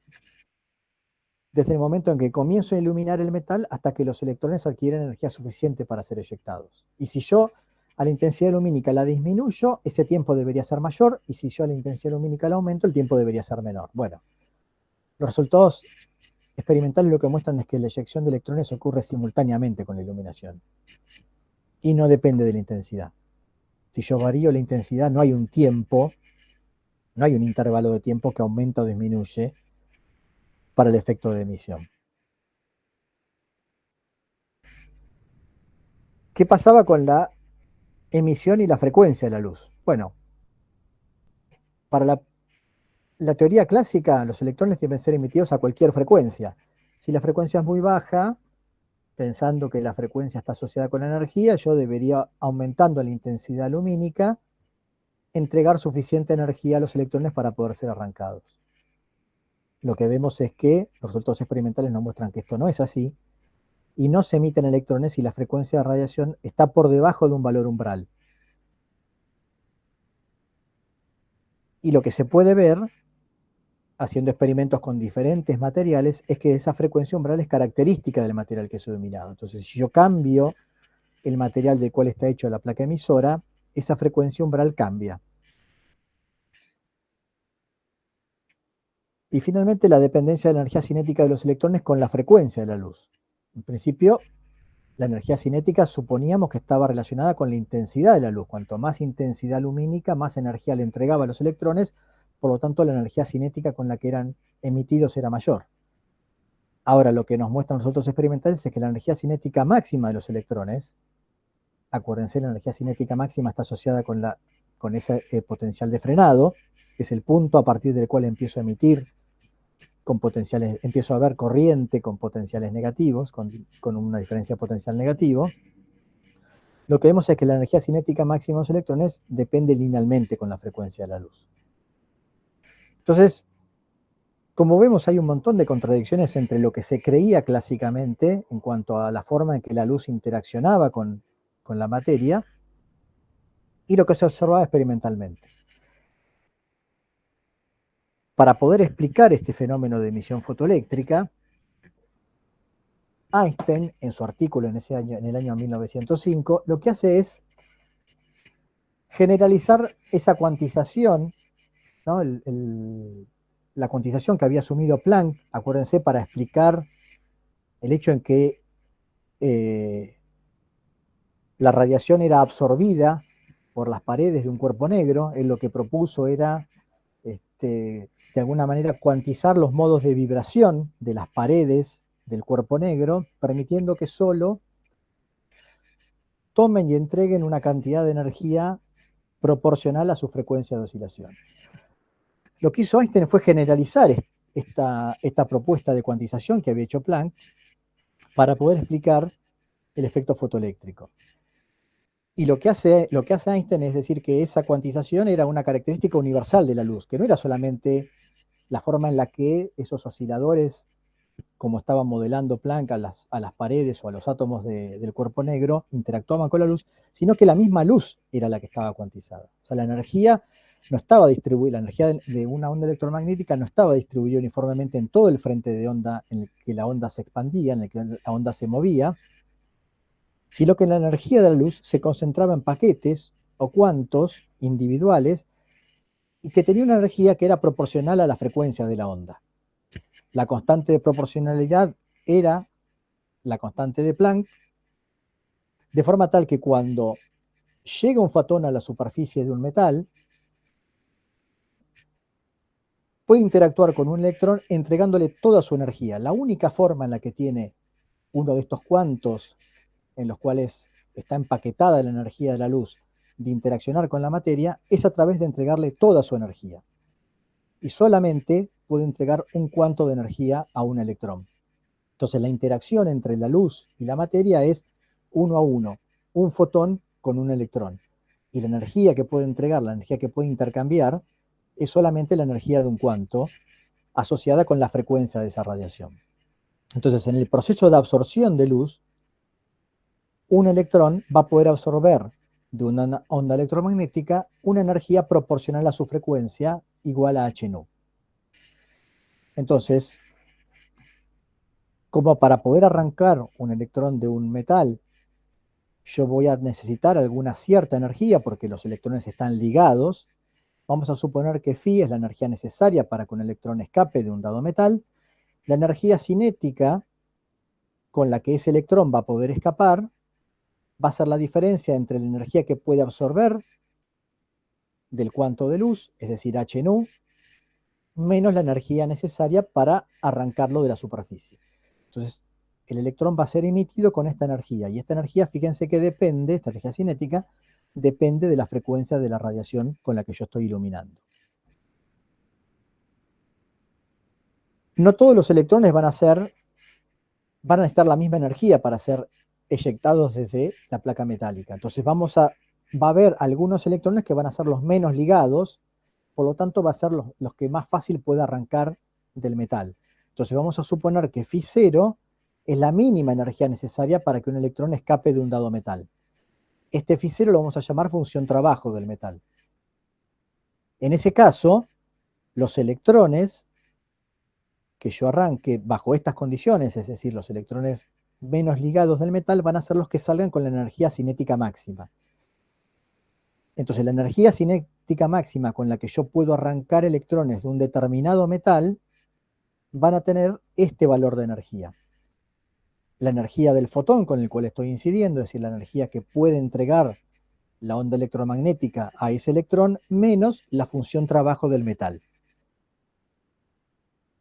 desde el momento en que comienzo a iluminar el metal hasta que los electrones adquieren energía suficiente para ser eyectados. Y si yo a la intensidad lumínica la disminuyo, ese tiempo debería ser mayor, y si yo a la intensidad lumínica la aumento, el tiempo debería ser menor. Bueno, los resultados experimentales lo que muestran es que la eyección de electrones ocurre simultáneamente con la iluminación y no depende de la intensidad. Si yo varío la intensidad, no hay un tiempo, no hay un intervalo de tiempo que aumenta o disminuye para el efecto de emisión. ¿Qué pasaba con la emisión y la frecuencia de la luz? Bueno, para la teoría clásica, los electrones deben ser emitidos a cualquier frecuencia. Si la frecuencia es muy baja, pensando que la frecuencia está asociada con la energía, yo debería, aumentando la intensidad lumínica, entregar suficiente energía a los electrones para poder ser arrancados. Lo que vemos es que los resultados experimentales nos muestran que esto no es así, y no se emiten electrones si la frecuencia de radiación está por debajo de un valor umbral. Y lo que se puede ver, haciendo experimentos con diferentes materiales, es que esa frecuencia umbral es característica del material que es iluminado. Entonces, si yo cambio el material del cual está hecho la placa emisora, esa frecuencia umbral cambia. Y finalmente, la dependencia de la energía cinética de los electrones con la frecuencia de la luz. En principio, la energía cinética suponíamos que estaba relacionada con la intensidad de la luz. Cuanto más intensidad lumínica, más energía le entregaba a los electrones, por lo tanto la energía cinética con la que eran emitidos era mayor. Ahora, lo que nos muestran los otros experimentales es que la energía cinética máxima de los electrones, acuérdense, la energía cinética máxima está asociada con ese potencial de frenado, que es el punto a partir del cual empiezo a emitir con potenciales, empiezo a ver corriente con potenciales negativos, con una diferencia potencial negativo. Lo que vemos es que la energía cinética máxima de los electrones depende linealmente con la frecuencia de la luz. Entonces, como vemos, hay un montón de contradicciones entre lo que se creía clásicamente en cuanto a la forma en que la luz interaccionaba con la materia y lo que se observaba experimentalmente. Para poder explicar este fenómeno de emisión fotoeléctrica, Einstein, en su artículo en el año 1905, lo que hace es generalizar esa cuantización, ¿no? La cuantización que había asumido Planck, acuérdense, para explicar el hecho en que la radiación era absorbida por las paredes de un cuerpo negro. Él lo que propuso era, de alguna manera, cuantizar los modos de vibración de las paredes del cuerpo negro, permitiendo que solo tomen y entreguen una cantidad de energía proporcional a su frecuencia de oscilación. Lo que hizo Einstein fue generalizar esta propuesta de cuantización que había hecho Planck para poder explicar el efecto fotoeléctrico. Y lo que hace Einstein es decir que esa cuantización era una característica universal de la luz, que no era solamente la forma en la que esos osciladores, como estaba modelando Planck a las paredes o a los átomos del cuerpo negro, interactuaban con la luz, sino que la misma luz era la que estaba cuantizada. O sea, la energía no estaba distribuida, la energía de una onda electromagnética no estaba distribuida uniformemente en todo el frente de onda en el que la onda se expandía, en el que la onda se movía, sino que la energía de la luz se concentraba en paquetes o cuantos individuales y que tenía una energía que era proporcional a la frecuencia de la onda. La constante de proporcionalidad era la constante de Planck, de forma tal que cuando llega un fotón a la superficie de un metal, puede interactuar con un electrón entregándole toda su energía. La única forma en la que tiene uno de estos cuantos en los cuales está empaquetada la energía de la luz de interaccionar con la materia es a través de entregarle toda su energía. Y solamente puede entregar un cuanto de energía a un electrón. Entonces la interacción entre la luz y la materia es 1 a 1, un fotón con un electrón. Y la energía que puede entregar, la energía que puede intercambiar, es solamente la energía de un cuanto asociada con la frecuencia de esa radiación. Entonces, en el proceso de absorción de luz, un electrón va a poder absorber de una onda electromagnética una energía proporcional a su frecuencia igual a h-nu. Entonces, como para poder arrancar un electrón de un metal, yo voy a necesitar alguna cierta energía porque los electrones están ligados. Vamos a suponer que phi es la energía necesaria para que un electrón escape de un dado metal. La energía cinética con la que ese electrón va a poder escapar va a ser la diferencia entre la energía que puede absorber del cuanto de luz, es decir, h-nu, menos la energía necesaria para arrancarlo de la superficie. Entonces, el electrón va a ser emitido con esta energía, y esta energía, fíjense que depende, esta energía cinética, depende de la frecuencia de la radiación con la que yo estoy iluminando. No todos los electrones van a necesitar la misma energía para ser eyectados desde la placa metálica. Entonces va a haber algunos electrones que van a ser los menos ligados, por lo tanto va a ser los que más fácil puede arrancar del metal. Entonces vamos a suponer que phi 0 es la mínima energía necesaria para que un electrón escape de un dado metal. Este phi 0 lo vamos a llamar función trabajo del metal. En ese caso, los electrones que yo arranque bajo estas condiciones, es decir, los electrones menos ligados del metal, van a ser los que salgan con la energía cinética máxima. Entonces, la energía cinética máxima con la que yo puedo arrancar electrones de un determinado metal van a tener este valor de energía. La energía del fotón con el cual estoy incidiendo, es decir, la energía que puede entregar la onda electromagnética a ese electrón, menos la función trabajo del metal.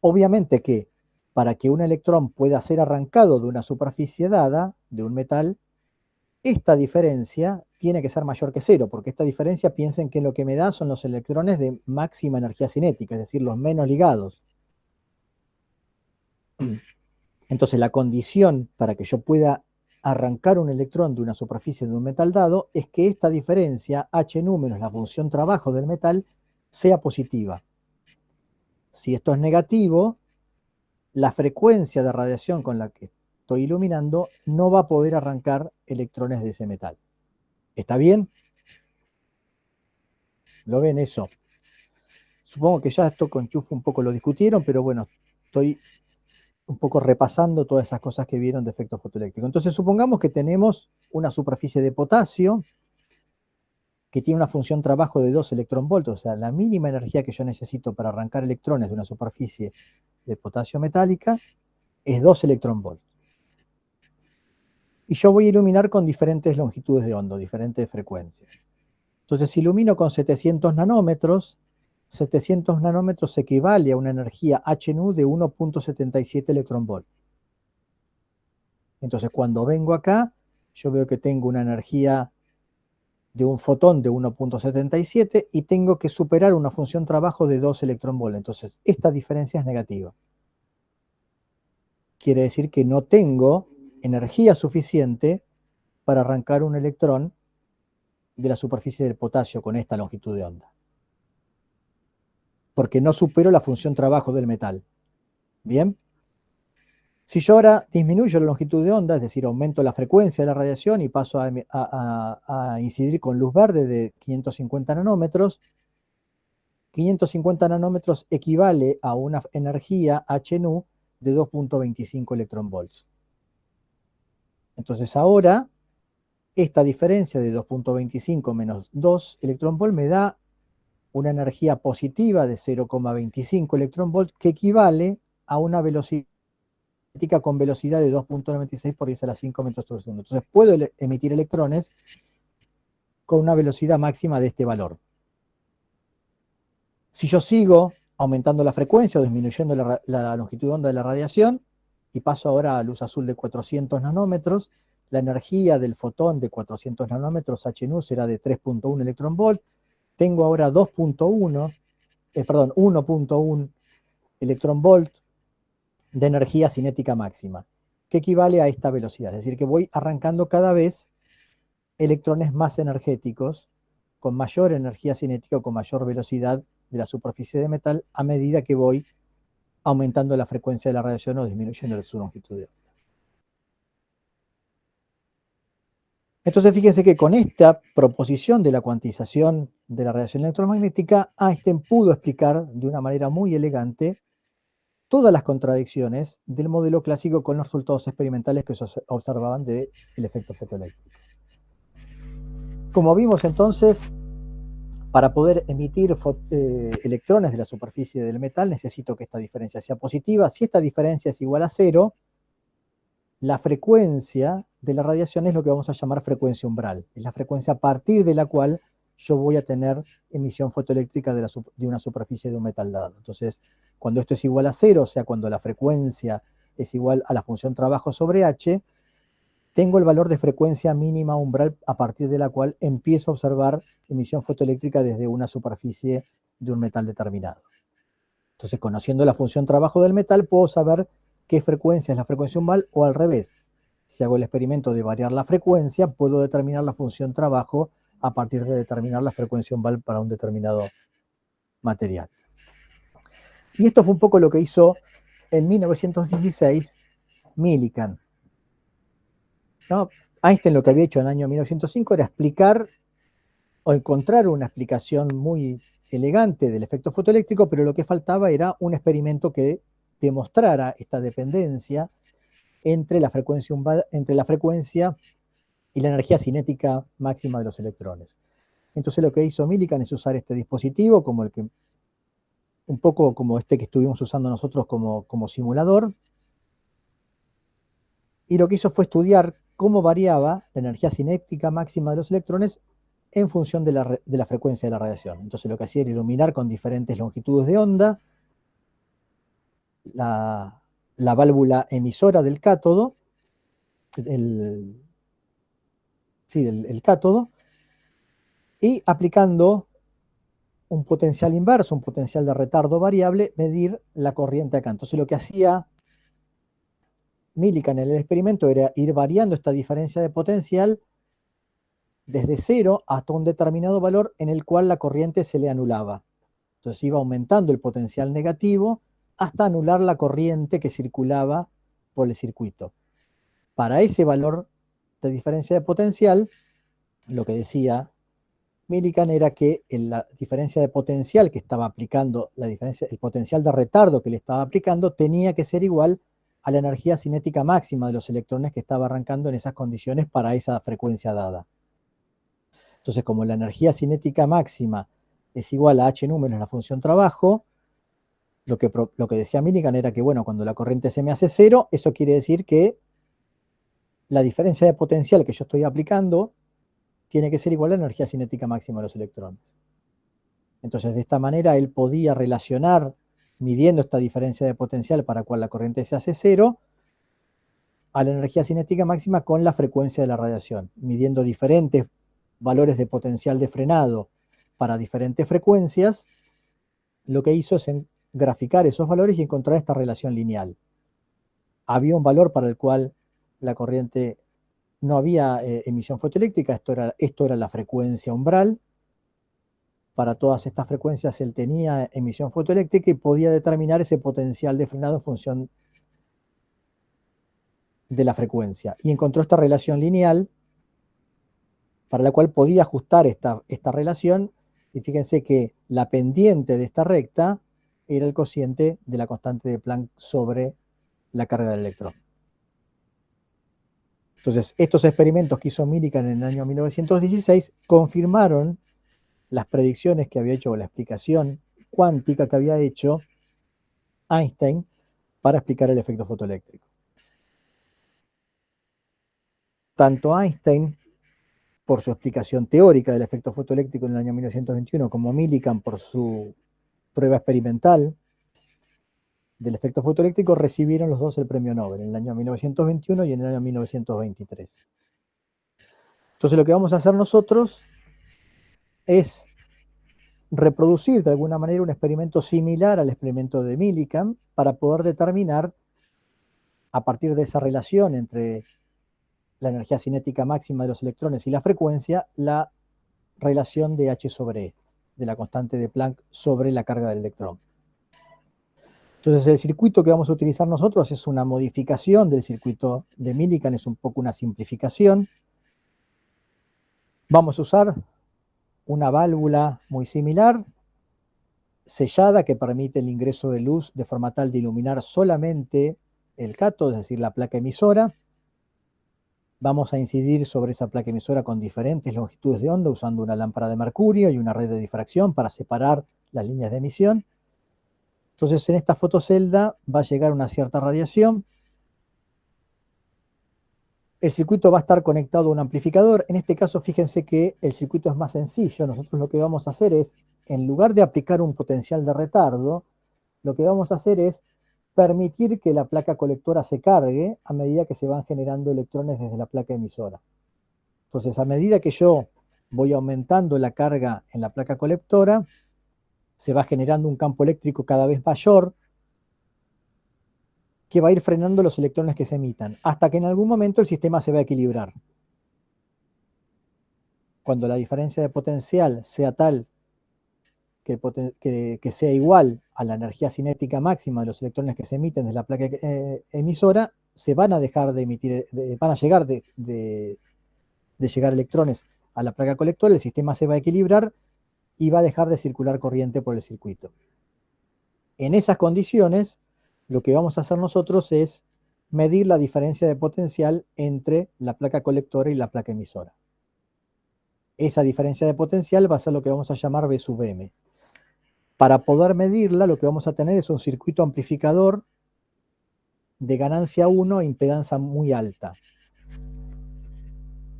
Obviamente que para que un electrón pueda ser arrancado de una superficie dada, de un metal, esta diferencia tiene que ser mayor que cero, porque esta diferencia, piensen que lo que me da son los electrones de máxima energía cinética, es decir, los menos ligados. Entonces, la condición para que yo pueda arrancar un electrón de una superficie de un metal dado es que esta diferencia, h nu menos la función trabajo del metal, sea positiva. Si esto es negativo, la frecuencia de radiación con la que estoy iluminando no va a poder arrancar electrones de ese metal. ¿Está bien? ¿Lo ven eso? Supongo que ya esto con Chufo un poco lo discutieron, pero bueno, estoy un poco repasando todas esas cosas que vieron de efecto fotoeléctrico. Entonces, supongamos que tenemos una superficie de potasio que tiene una función trabajo de 2 electronvolts, o sea, la mínima energía que yo necesito para arrancar electrones de una superficie de potasio metálica es 2 electronvolts. Y yo voy a iluminar con diferentes longitudes de onda, diferentes frecuencias. Entonces, si ilumino con 700 nanómetros, 700 nanómetros equivale a una energía h nu de 1.77 electronvolts. Entonces, cuando vengo acá, yo veo que tengo una energía de un fotón de 1.77 y tengo que superar una función trabajo de 2 electronvolts. Entonces, esta diferencia es negativa. Quiere decir que no tengo energía suficiente para arrancar un electrón de la superficie del potasio con esta longitud de onda. Porque no supero la función trabajo del metal. ¿Bien? Si yo ahora disminuyo la longitud de onda, es decir, aumento la frecuencia de la radiación y paso a incidir con luz verde de 550 nanómetros, 550 nanómetros equivale a una energía h nu de 2.25 electronvolts. Entonces ahora, esta diferencia de 2.25 menos 2 electronvolts me da una energía positiva de 0,25 electronvolts que equivale a una velocidad con velocidad de 2.96 por 10 a la 5 metros por segundo. Entonces puedo emitir electrones con una velocidad máxima de este valor. Si yo sigo aumentando la frecuencia o disminuyendo la longitud de onda de la radiación, y paso ahora a luz azul de 400 nanómetros, la energía del fotón de 400 nanómetros h nu será de 3.1 electronvolt. Tengo ahora 1.1 electronvolt de energía cinética máxima, que equivale a esta velocidad. Es decir, que voy arrancando cada vez electrones más energéticos, con mayor energía cinética o con mayor velocidad de la superficie de metal a medida que voy aumentando la frecuencia de la radiación o disminuyendo su longitud de onda. Entonces fíjense que con esta proposición de la cuantización de la radiación electromagnética, Einstein pudo explicar de una manera muy elegante todas las contradicciones del modelo clásico con los resultados experimentales que se observaban del efecto fotoeléctrico. Como vimos entonces, para poder emitir electrones de la superficie del metal, necesito que esta diferencia sea positiva. Si esta diferencia es igual a 0, la frecuencia de la radiación es lo que vamos a llamar frecuencia umbral. Es la frecuencia a partir de la cual yo voy a tener emisión fotoeléctrica de una superficie de un metal dado. Entonces, cuando esto es igual a 0, o sea, cuando la frecuencia es igual a la función trabajo sobre h, tengo el valor de frecuencia mínima umbral a partir de la cual empiezo a observar emisión fotoeléctrica desde una superficie de un metal determinado. Entonces, conociendo la función trabajo del metal, puedo saber qué frecuencia es la frecuencia umbral o al revés. Si hago el experimento de variar la frecuencia, puedo determinar la función trabajo a partir de determinar la frecuencia umbral para un determinado material. Y esto fue un poco lo que hizo en 1916 Millikan, ¿no? Einstein lo que había hecho en el año 1905 era explicar o encontrar una explicación muy elegante del efecto fotoeléctrico, pero lo que faltaba era un experimento que demostrara esta dependencia entre la frecuencia y la energía cinética máxima de los electrones. Entonces lo que hizo Millikan es usar este dispositivo como un poco como este que estuvimos usando nosotros como simulador, y lo que hizo fue estudiar cómo variaba la energía cinética máxima de los electrones en función de la frecuencia de la radiación. Entonces lo que hacía era iluminar con diferentes longitudes de onda la válvula emisora del cátodo, el cátodo, y aplicando un potencial inverso, un potencial de retardo variable, medir la corriente acá. Entonces lo que hacía Millikan en el experimento era ir variando esta diferencia de potencial desde 0 hasta un determinado valor en el cual la corriente se le anulaba. Entonces iba aumentando el potencial negativo hasta anular la corriente que circulaba por el circuito. Para ese valor de diferencia de potencial, lo que decía Millikan era que la diferencia de potencial que estaba aplicando, el potencial de retardo que le estaba aplicando, tenía que ser igual a la energía cinética máxima de los electrones que estaba arrancando en esas condiciones para esa frecuencia dada. Entonces, como la energía cinética máxima es igual a h números la función trabajo, lo que decía Millikan era que, bueno, cuando la corriente se me hace 0, eso quiere decir que la diferencia de potencial que yo estoy aplicando tiene que ser igual a la energía cinética máxima de los electrones. Entonces, de esta manera, él podía relacionar, midiendo esta diferencia de potencial para cual la corriente se hace 0, a la energía cinética máxima con la frecuencia de la radiación, midiendo diferentes valores de potencial de frenado para diferentes frecuencias. Lo que hizo es graficar esos valores y encontrar esta relación lineal. Había un valor para el cual la corriente no había emisión fotoeléctrica, esto era la frecuencia umbral. Para todas estas frecuencias él tenía emisión fotoeléctrica y podía determinar ese potencial de frenado en función de la frecuencia. Y encontró esta relación lineal para la cual podía ajustar esta relación. Y fíjense que la pendiente de esta recta era el cociente de la constante de Planck sobre la carga del electrón. Entonces, estos experimentos que hizo Millikan en el año 1916 confirmaron las predicciones que había hecho, o la explicación cuántica que había hecho Einstein para explicar el efecto fotoeléctrico. Tanto Einstein, por su explicación teórica del efecto fotoeléctrico en el año 1921, como Millikan por su prueba experimental del efecto fotoeléctrico, recibieron los dos el premio Nobel en el año 1921 y en el año 1923. Entonces lo que vamos a hacer nosotros es reproducir de alguna manera un experimento similar al experimento de Millikan para poder determinar, a partir de esa relación entre la energía cinética máxima de los electrones y la frecuencia, la relación de H sobre E, de la constante de Planck sobre la carga del electrón. Entonces el circuito que vamos a utilizar nosotros es una modificación del circuito de Millikan, es un poco una simplificación. Vamos a usar una válvula muy similar, sellada, que permite el ingreso de luz de forma tal de iluminar solamente el cátodo, es decir, la placa emisora. Vamos a incidir sobre esa placa emisora con diferentes longitudes de onda usando una lámpara de mercurio y una red de difracción para separar las líneas de emisión. Entonces en esta fotocelda va a llegar una cierta radiación. El circuito va a estar conectado a un amplificador. En este caso, fíjense que el circuito es más sencillo. Nosotros lo que vamos a hacer es, en lugar de aplicar un potencial de retardo, lo que vamos a hacer es permitir que la placa colectora se cargue a medida que se van generando electrones desde la placa emisora. Entonces, a medida que yo voy aumentando la carga en la placa colectora, se va generando un campo eléctrico cada vez mayor que va a ir frenando los electrones que se emitan, hasta que en algún momento el sistema se va a equilibrar. Cuando la diferencia de potencial sea tal que sea igual a la energía cinética máxima de los electrones que se emiten desde la placa emisora, se van a dejar de emitir, van a llegar de llegar electrones a la placa colectora, el sistema se va a equilibrar y va a dejar de circular corriente por el circuito. En esas condiciones, lo que vamos a hacer nosotros es medir la diferencia de potencial entre la placa colectora y la placa emisora. Esa diferencia de potencial va a ser lo que vamos a llamar V sub M. Para poder medirla, lo que vamos a tener es un circuito amplificador de ganancia 1 e impedancia muy alta.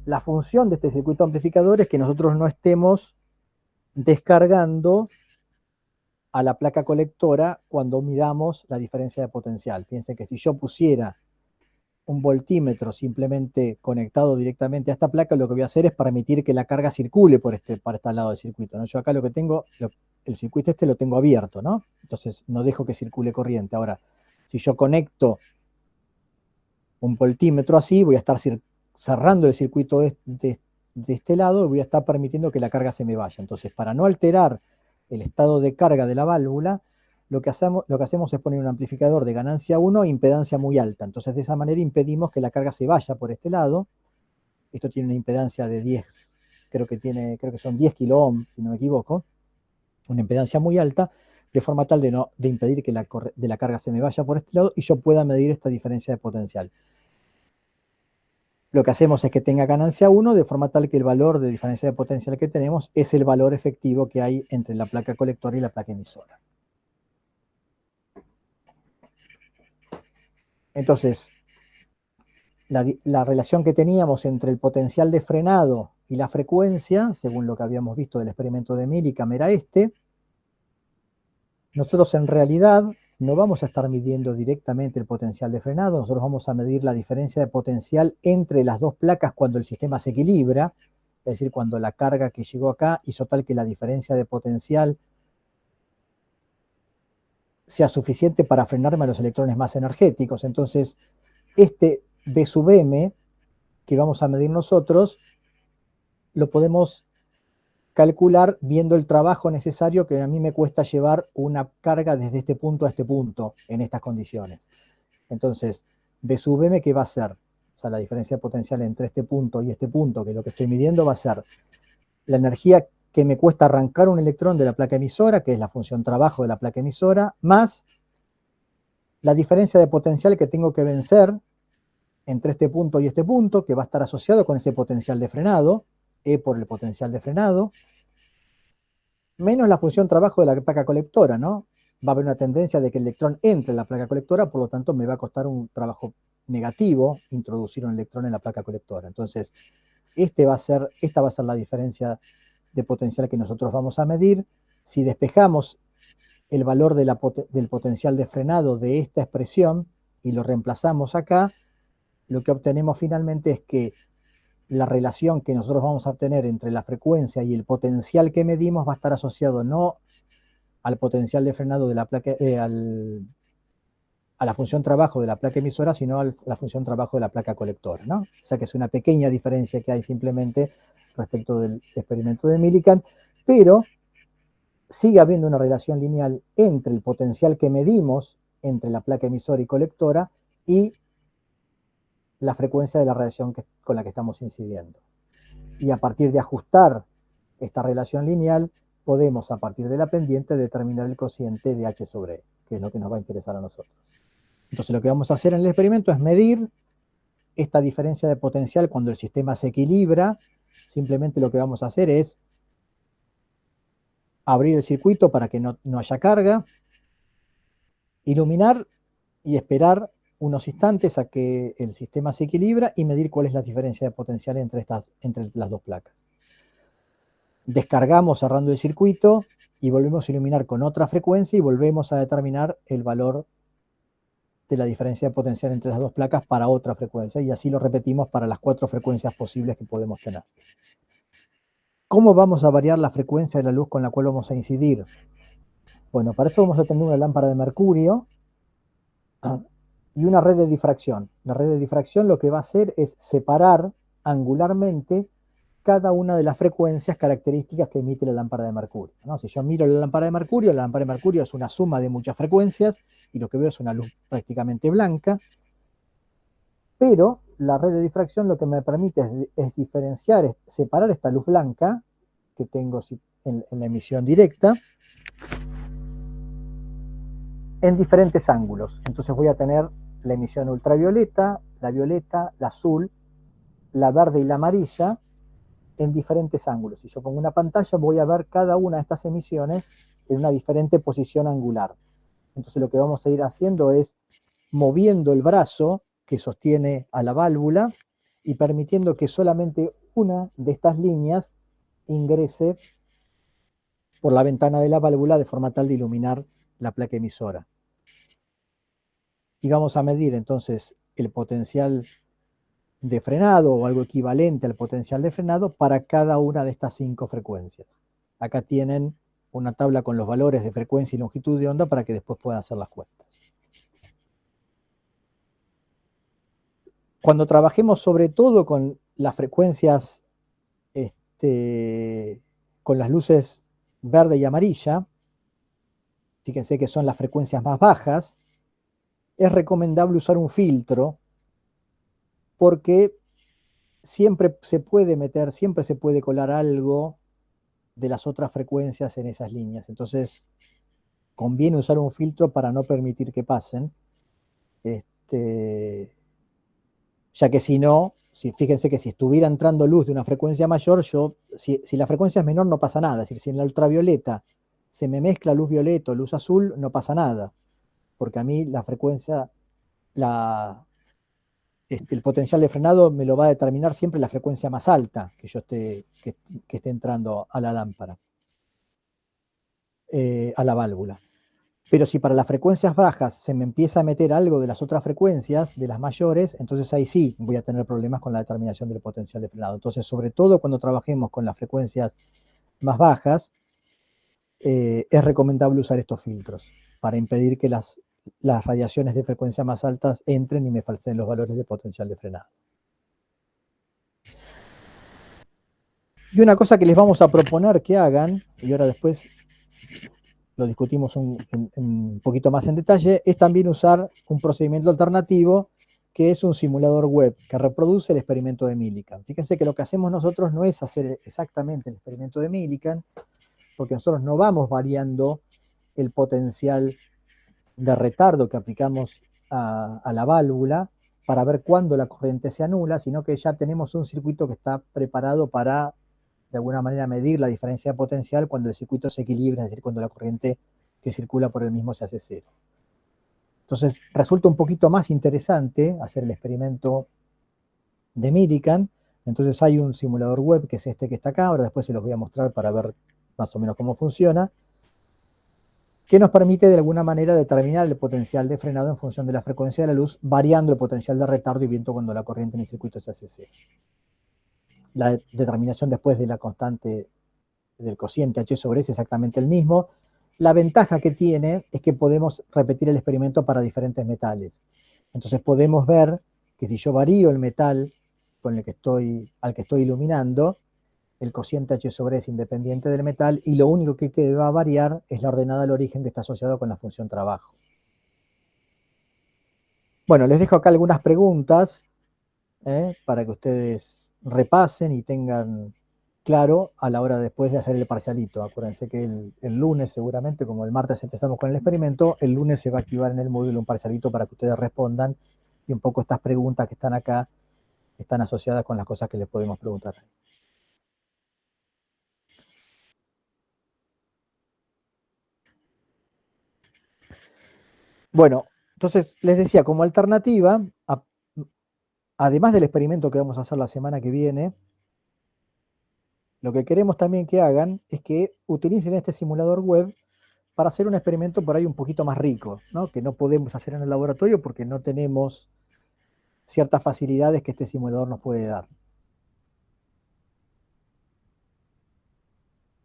La función de este circuito amplificador es que nosotros no estemos descargando a la placa colectora cuando midamos la diferencia de potencial. Piensen que si yo pusiera un voltímetro simplemente conectado directamente a esta placa, lo que voy a hacer es permitir que la carga circule por este lado del circuito, ¿no? Yo acá lo que tengo, el circuito este lo tengo abierto, ¿no? Entonces no dejo que circule corriente. Ahora, si yo conecto un voltímetro así, voy a estar cerrando el circuito de este lado y voy a estar permitiendo que la carga se me vaya. Entonces, para no alterar el estado de carga de la válvula, lo que hacemos es poner un amplificador de ganancia 1 e impedancia muy alta. Entonces, de esa manera impedimos que la carga se vaya por este lado. Esto tiene una impedancia de 10, creo que son 10 kilo ohm, si no me equivoco. Una impedancia muy alta, de forma tal de impedir que la carga se me vaya por este lado y yo pueda medir esta diferencia de potencial. Lo que hacemos es que tenga ganancia 1, de forma tal que el valor de diferencia de potencial que tenemos es el valor efectivo que hay entre la placa colectora y la placa emisora. Entonces, la relación que teníamos entre el potencial de frenado y la frecuencia, según lo que habíamos visto del experimento de Millicam, era este. Nosotros en realidad no vamos a estar midiendo directamente el potencial de frenado, nosotros vamos a medir la diferencia de potencial entre las dos placas cuando el sistema se equilibra, es decir, cuando la carga que llegó acá hizo tal que la diferencia de potencial sea suficiente para frenarme a los electrones más energéticos. Entonces, este B sub m que vamos a medir nosotros, lo podemos calcular viendo el trabajo necesario que a mí me cuesta llevar una carga desde este punto a este punto en estas condiciones. Entonces, B sub m, ¿qué va a ser? O sea, la diferencia potencial entre este punto y este punto, que es lo que estoy midiendo, va a ser la energía que me cuesta arrancar un electrón de la placa emisora, que es la función trabajo de la placa emisora, más la diferencia de potencial que tengo que vencer entre este punto y este punto, que va a estar asociado con ese potencial de frenado, E por el potencial de frenado, menos la función trabajo de la placa colectora, ¿no? Va a haber una tendencia de que el electrón entre en la placa colectora, por lo tanto me va a costar un trabajo negativo introducir un electrón en la placa colectora. Entonces, esta va a ser la diferencia de potencial que nosotros vamos a medir. Si despejamos el valor del potencial de frenado de esta expresión y lo reemplazamos acá, lo que obtenemos finalmente es que la relación que nosotros vamos a obtener entre la frecuencia y el potencial que medimos va a estar asociado no al potencial de frenado de la placa, a la función trabajo de la placa emisora, sino a la función trabajo de la placa colectora, ¿no? O sea que es una pequeña diferencia que hay simplemente respecto del experimento de Millikan, pero sigue habiendo una relación lineal entre el potencial que medimos entre la placa emisora y colectora y la frecuencia de la radiación con la que estamos incidiendo. Y a partir de ajustar esta relación lineal, podemos, a partir de la pendiente, determinar el cociente de H sobre E, que es lo que nos va a interesar a nosotros. Entonces, lo que vamos a hacer en el experimento es medir esta diferencia de potencial cuando el sistema se equilibra. Simplemente lo que vamos a hacer es abrir el circuito para que no haya carga, iluminar y esperar unos instantes a que el sistema se equilibra y medir cuál es la diferencia de potencial entre las dos placas. Descargamos cerrando el circuito y volvemos a iluminar con otra frecuencia y volvemos a determinar el valor de la diferencia de potencial entre las dos placas para otra frecuencia, y así lo repetimos para las 4 frecuencias posibles que podemos tener. ¿Cómo vamos a variar la frecuencia de la luz con la cual vamos a incidir? Bueno, para eso vamos a tener una lámpara de mercurio y una red de difracción. La red de difracción lo que va a hacer es separar angularmente cada una de las frecuencias características que emite la lámpara de mercurio, ¿no? Si yo miro la lámpara de mercurio es una suma de muchas frecuencias y lo que veo es una luz prácticamente blanca, pero la red de difracción lo que me permite es diferenciar, es separar esta luz blanca que tengo en la emisión directa en diferentes ángulos. Entonces voy a tener la emisión ultravioleta, la violeta, la azul, la verde y la amarilla en diferentes ángulos. Si yo pongo una pantalla, voy a ver cada una de estas emisiones en una diferente posición angular. Entonces lo que vamos a ir haciendo es moviendo el brazo que sostiene a la válvula y permitiendo que solamente una de estas líneas ingrese por la ventana de la válvula de forma tal de iluminar la placa emisora. Y vamos a medir entonces el potencial de frenado o algo equivalente al potencial de frenado para cada una de estas 5 frecuencias. Acá tienen una tabla con los valores de frecuencia y longitud de onda para que después puedan hacer las cuentas. Cuando trabajemos sobre todo con las frecuencias, con las luces verde y amarilla, fíjense que son las frecuencias más bajas, es recomendable usar un filtro porque siempre se puede meter, siempre se puede colar algo de las otras frecuencias en esas líneas. Entonces, conviene usar un filtro para no permitir que pasen, ya que si no, fíjense que si estuviera entrando luz de una frecuencia mayor, si la frecuencia es menor no pasa nada, es decir, si en la ultravioleta se me mezcla luz violeta o luz azul, no pasa nada, porque a mí la frecuencia, el potencial de frenado me lo va a determinar siempre la frecuencia más alta que esté entrando a la lámpara, a la válvula. Pero si para las frecuencias bajas se me empieza a meter algo de las otras frecuencias, de las mayores, entonces ahí sí voy a tener problemas con la determinación del potencial de frenado. Entonces, sobre todo cuando trabajemos con las frecuencias más bajas, es recomendable usar estos filtros para impedir que las radiaciones de frecuencia más altas entren y me falseen los valores de potencial de frenado. Y una cosa que les vamos a proponer que hagan, y ahora después lo discutimos un poquito más en detalle, es también usar un procedimiento alternativo que es un simulador web que reproduce el experimento de Millikan. Fíjense que lo que hacemos nosotros no es hacer exactamente el experimento de Millikan, porque nosotros no vamos variando el potencial de retardo que aplicamos a la válvula para ver cuándo la corriente se anula, sino que ya tenemos un circuito que está preparado para, de alguna manera, medir la diferencia de potencial cuando el circuito se equilibra, es decir, cuando la corriente que circula por el mismo se hace cero. Entonces, resulta un poquito más interesante hacer el experimento de Millikan. Entonces hay un simulador web, que es este que está acá, ahora después se los voy a mostrar para ver más o menos cómo funciona, que nos permite de alguna manera determinar el potencial de frenado en función de la frecuencia de la luz, variando el potencial de retardo y viendo cuando la corriente en el circuito se hace cero. La determinación después de la constante del cociente H sobre S es exactamente el mismo. La ventaja que tiene es que podemos repetir el experimento para diferentes metales. Entonces podemos ver que si yo varío el metal al que estoy iluminando, el cociente H sobre S independiente del metal, y lo único que va a variar es la ordenada del origen que está asociado con la función trabajo. Bueno, les dejo acá algunas preguntas para que ustedes repasen y tengan claro a la hora después de hacer el parcialito. Acuérdense que el lunes seguramente, como el martes empezamos con el experimento, el lunes se va a activar en el módulo un parcialito para que ustedes respondan, y un poco estas preguntas que están acá están asociadas con las cosas que les podemos preguntar. Bueno, entonces les decía, como alternativa, además del experimento que vamos a hacer la semana que viene, lo que queremos también que hagan es que utilicen este simulador web para hacer un experimento por ahí un poquito más rico, ¿no? Que no podemos hacer en el laboratorio porque no tenemos ciertas facilidades que este simulador nos puede dar.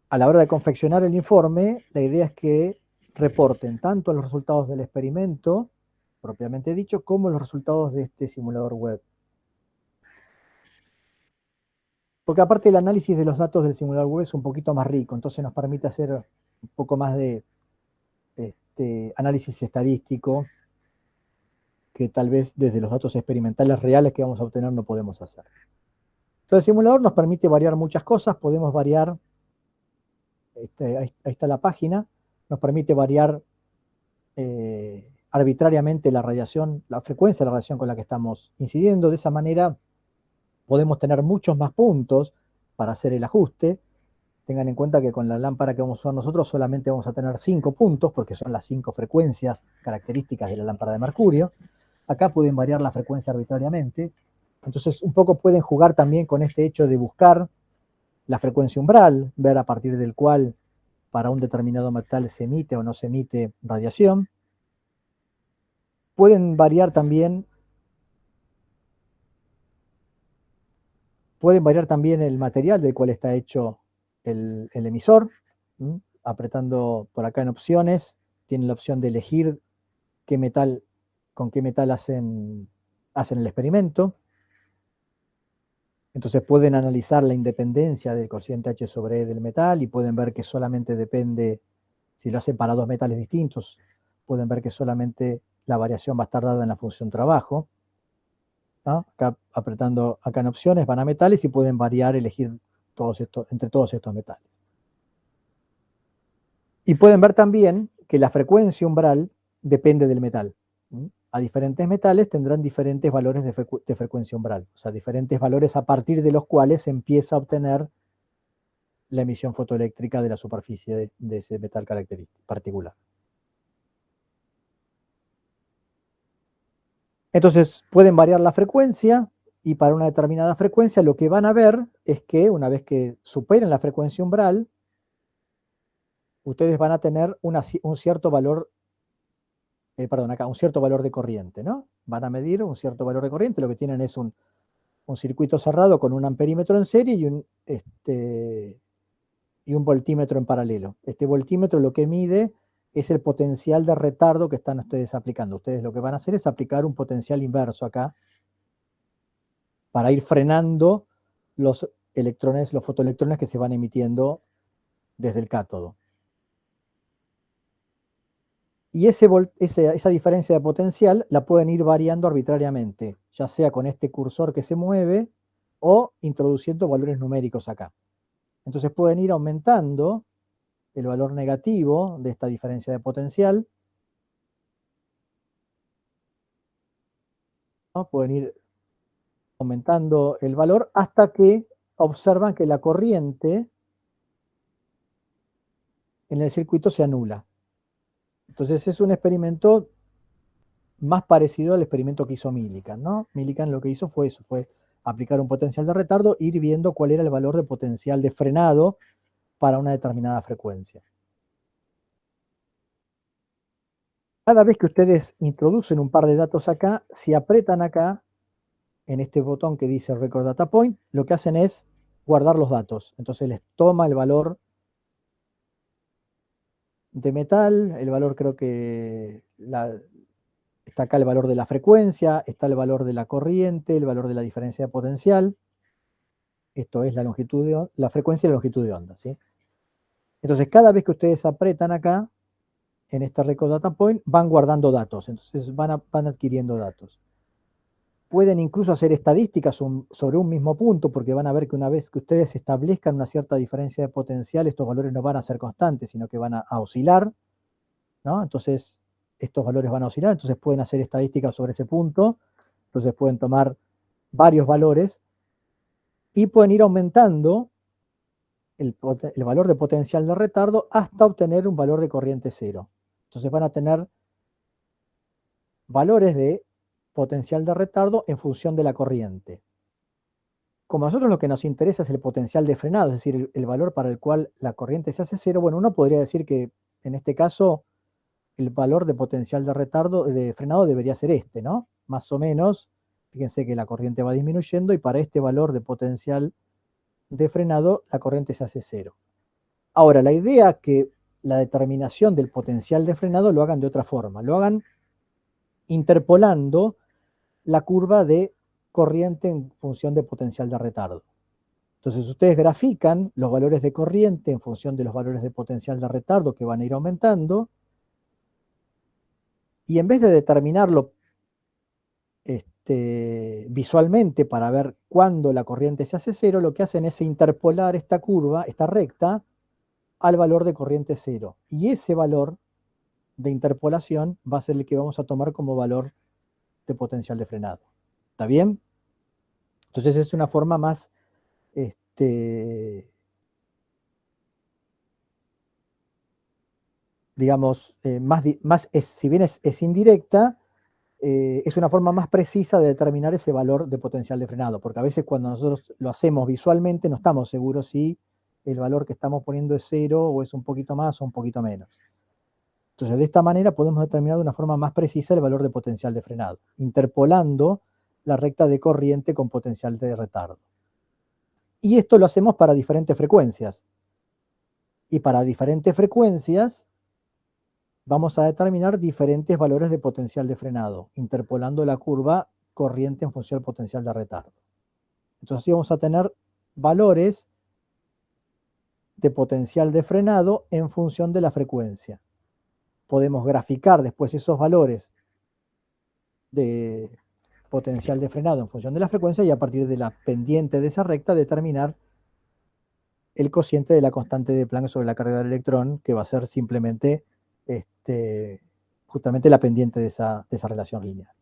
A la hora de confeccionar el informe, la idea es que reporten tanto los resultados del experimento, propiamente dicho, como los resultados de este simulador web. Porque aparte el análisis de los datos del simulador web es un poquito más rico, entonces nos permite hacer un poco más de análisis estadístico que tal vez desde los datos experimentales reales que vamos a obtener no podemos hacer. Entonces el simulador nos permite variar muchas cosas, podemos variar, ahí está la página, nos permite variar arbitrariamente la radiación, la frecuencia de la radiación con la que estamos incidiendo. De esa manera podemos tener muchos más puntos para hacer el ajuste. Tengan en cuenta que con la lámpara que vamos a usar nosotros solamente vamos a tener 5 puntos, porque son las 5 frecuencias características de la lámpara de mercurio. Acá pueden variar la frecuencia arbitrariamente. Entonces un poco pueden jugar también con este hecho de buscar la frecuencia umbral, ver a partir del cual para un determinado metal se emite o no se emite radiación. Pueden variar también el material del cual está hecho el emisor. Apretando por acá en opciones, tienen la opción de elegir con qué metal hacen el experimento. Entonces pueden analizar la independencia del cociente H sobre E del metal y pueden ver que solamente depende, si lo hacen para dos metales distintos, pueden ver que solamente la variación va a estar dada en la función trabajo, ¿no? Acá, apretando acá en opciones, van a metales y pueden variar, elegir entre todos estos metales. Y pueden ver también que la frecuencia umbral depende del metal. A diferentes metales tendrán diferentes valores de frecuencia umbral, o sea, diferentes valores a partir de los cuales se empieza a obtener la emisión fotoeléctrica de la superficie de ese metal característico particular. Entonces, pueden variar la frecuencia y para una determinada frecuencia lo que van a ver es que una vez que superen la frecuencia umbral, ustedes van a tener un cierto valor un cierto valor de corriente, ¿no? Van a medir un cierto valor de corriente, lo que tienen es un circuito cerrado con un amperímetro en serie y un voltímetro en paralelo. Este voltímetro lo que mide es el potencial de retardo que están ustedes aplicando. Ustedes lo que van a hacer es aplicar un potencial inverso acá para ir frenando los fotoelectrones que se van emitiendo desde el cátodo. Y esa diferencia de potencial la pueden ir variando arbitrariamente, ya sea con este cursor que se mueve o introduciendo valores numéricos acá. Entonces pueden ir aumentando el valor negativo de esta diferencia de potencial, ¿no? Pueden ir aumentando el valor hasta que observan que la corriente en el circuito se anula. Entonces es un experimento más parecido al experimento que hizo Millikan, ¿no? Millikan lo que hizo fue eso, fue aplicar un potencial de retardo e ir viendo cuál era el valor de potencial de frenado para una determinada frecuencia. Cada vez que ustedes introducen un par de datos acá, si apretan acá, en este botón que dice Record Data Point, lo que hacen es guardar los datos. Entonces les toma el valor de metal, el valor creo que está acá el valor de la frecuencia, está el valor de la corriente, el valor de la diferencia de potencial. Esto es la frecuencia y la longitud de onda, ¿sí? Entonces, cada vez que ustedes apretan acá, en este Record Data Point, van guardando datos. Entonces, van adquiriendo datos. Pueden incluso hacer estadísticas sobre un mismo punto, porque van a ver que una vez que ustedes establezcan una cierta diferencia de potencial, estos valores no van a ser constantes, sino que van a oscilar, ¿no? Entonces, estos valores van a oscilar, entonces pueden hacer estadísticas sobre ese punto, entonces pueden tomar varios valores y pueden ir aumentando el valor de potencial de retardo hasta obtener un valor de corriente cero. Entonces van a tener valores de potencial de retardo en función de la corriente. Como a nosotros lo que nos interesa es el potencial de frenado, es decir, el valor para el cual la corriente se hace cero, bueno, uno podría decir que en este caso el valor de potencial de retardo, de frenado debería ser este, ¿no? Más o menos, fíjense que la corriente va disminuyendo y para este valor de potencial de frenado la corriente se hace cero. Ahora, la idea es que la determinación del potencial de frenado lo hagan de otra forma, lo hagan interpolando la curva de corriente en función de potencial de retardo. Entonces ustedes grafican los valores de corriente en función de los valores de potencial de retardo que van a ir aumentando y en vez de determinarlo visualmente para ver cuándo la corriente se hace cero, lo que hacen es interpolar esta curva, esta recta, al valor de corriente cero. Y ese valor de interpolación va a ser el que vamos a tomar como valor de potencial de frenado. ¿Está bien? Entonces es una forma más, digamos, si bien es indirecta, es una forma más precisa de determinar ese valor de potencial de frenado, porque a veces cuando nosotros lo hacemos visualmente no estamos seguros si el valor que estamos poniendo es 0 o es un poquito más o un poquito menos. Entonces, de esta manera podemos determinar de una forma más precisa el valor de potencial de frenado, interpolando la recta de corriente con potencial de retardo. Y esto lo hacemos para diferentes frecuencias. Y para diferentes frecuencias vamos a determinar diferentes valores de potencial de frenado, interpolando la curva corriente en función del potencial de retardo. Entonces, así vamos a tener valores de potencial de frenado en función de la frecuencia. Podemos graficar después esos valores de potencial de frenado en función de la frecuencia y a partir de la pendiente de esa recta determinar el cociente de la constante de Planck sobre la carga del electrón, que va a ser simplemente justamente la pendiente de esa relación lineal.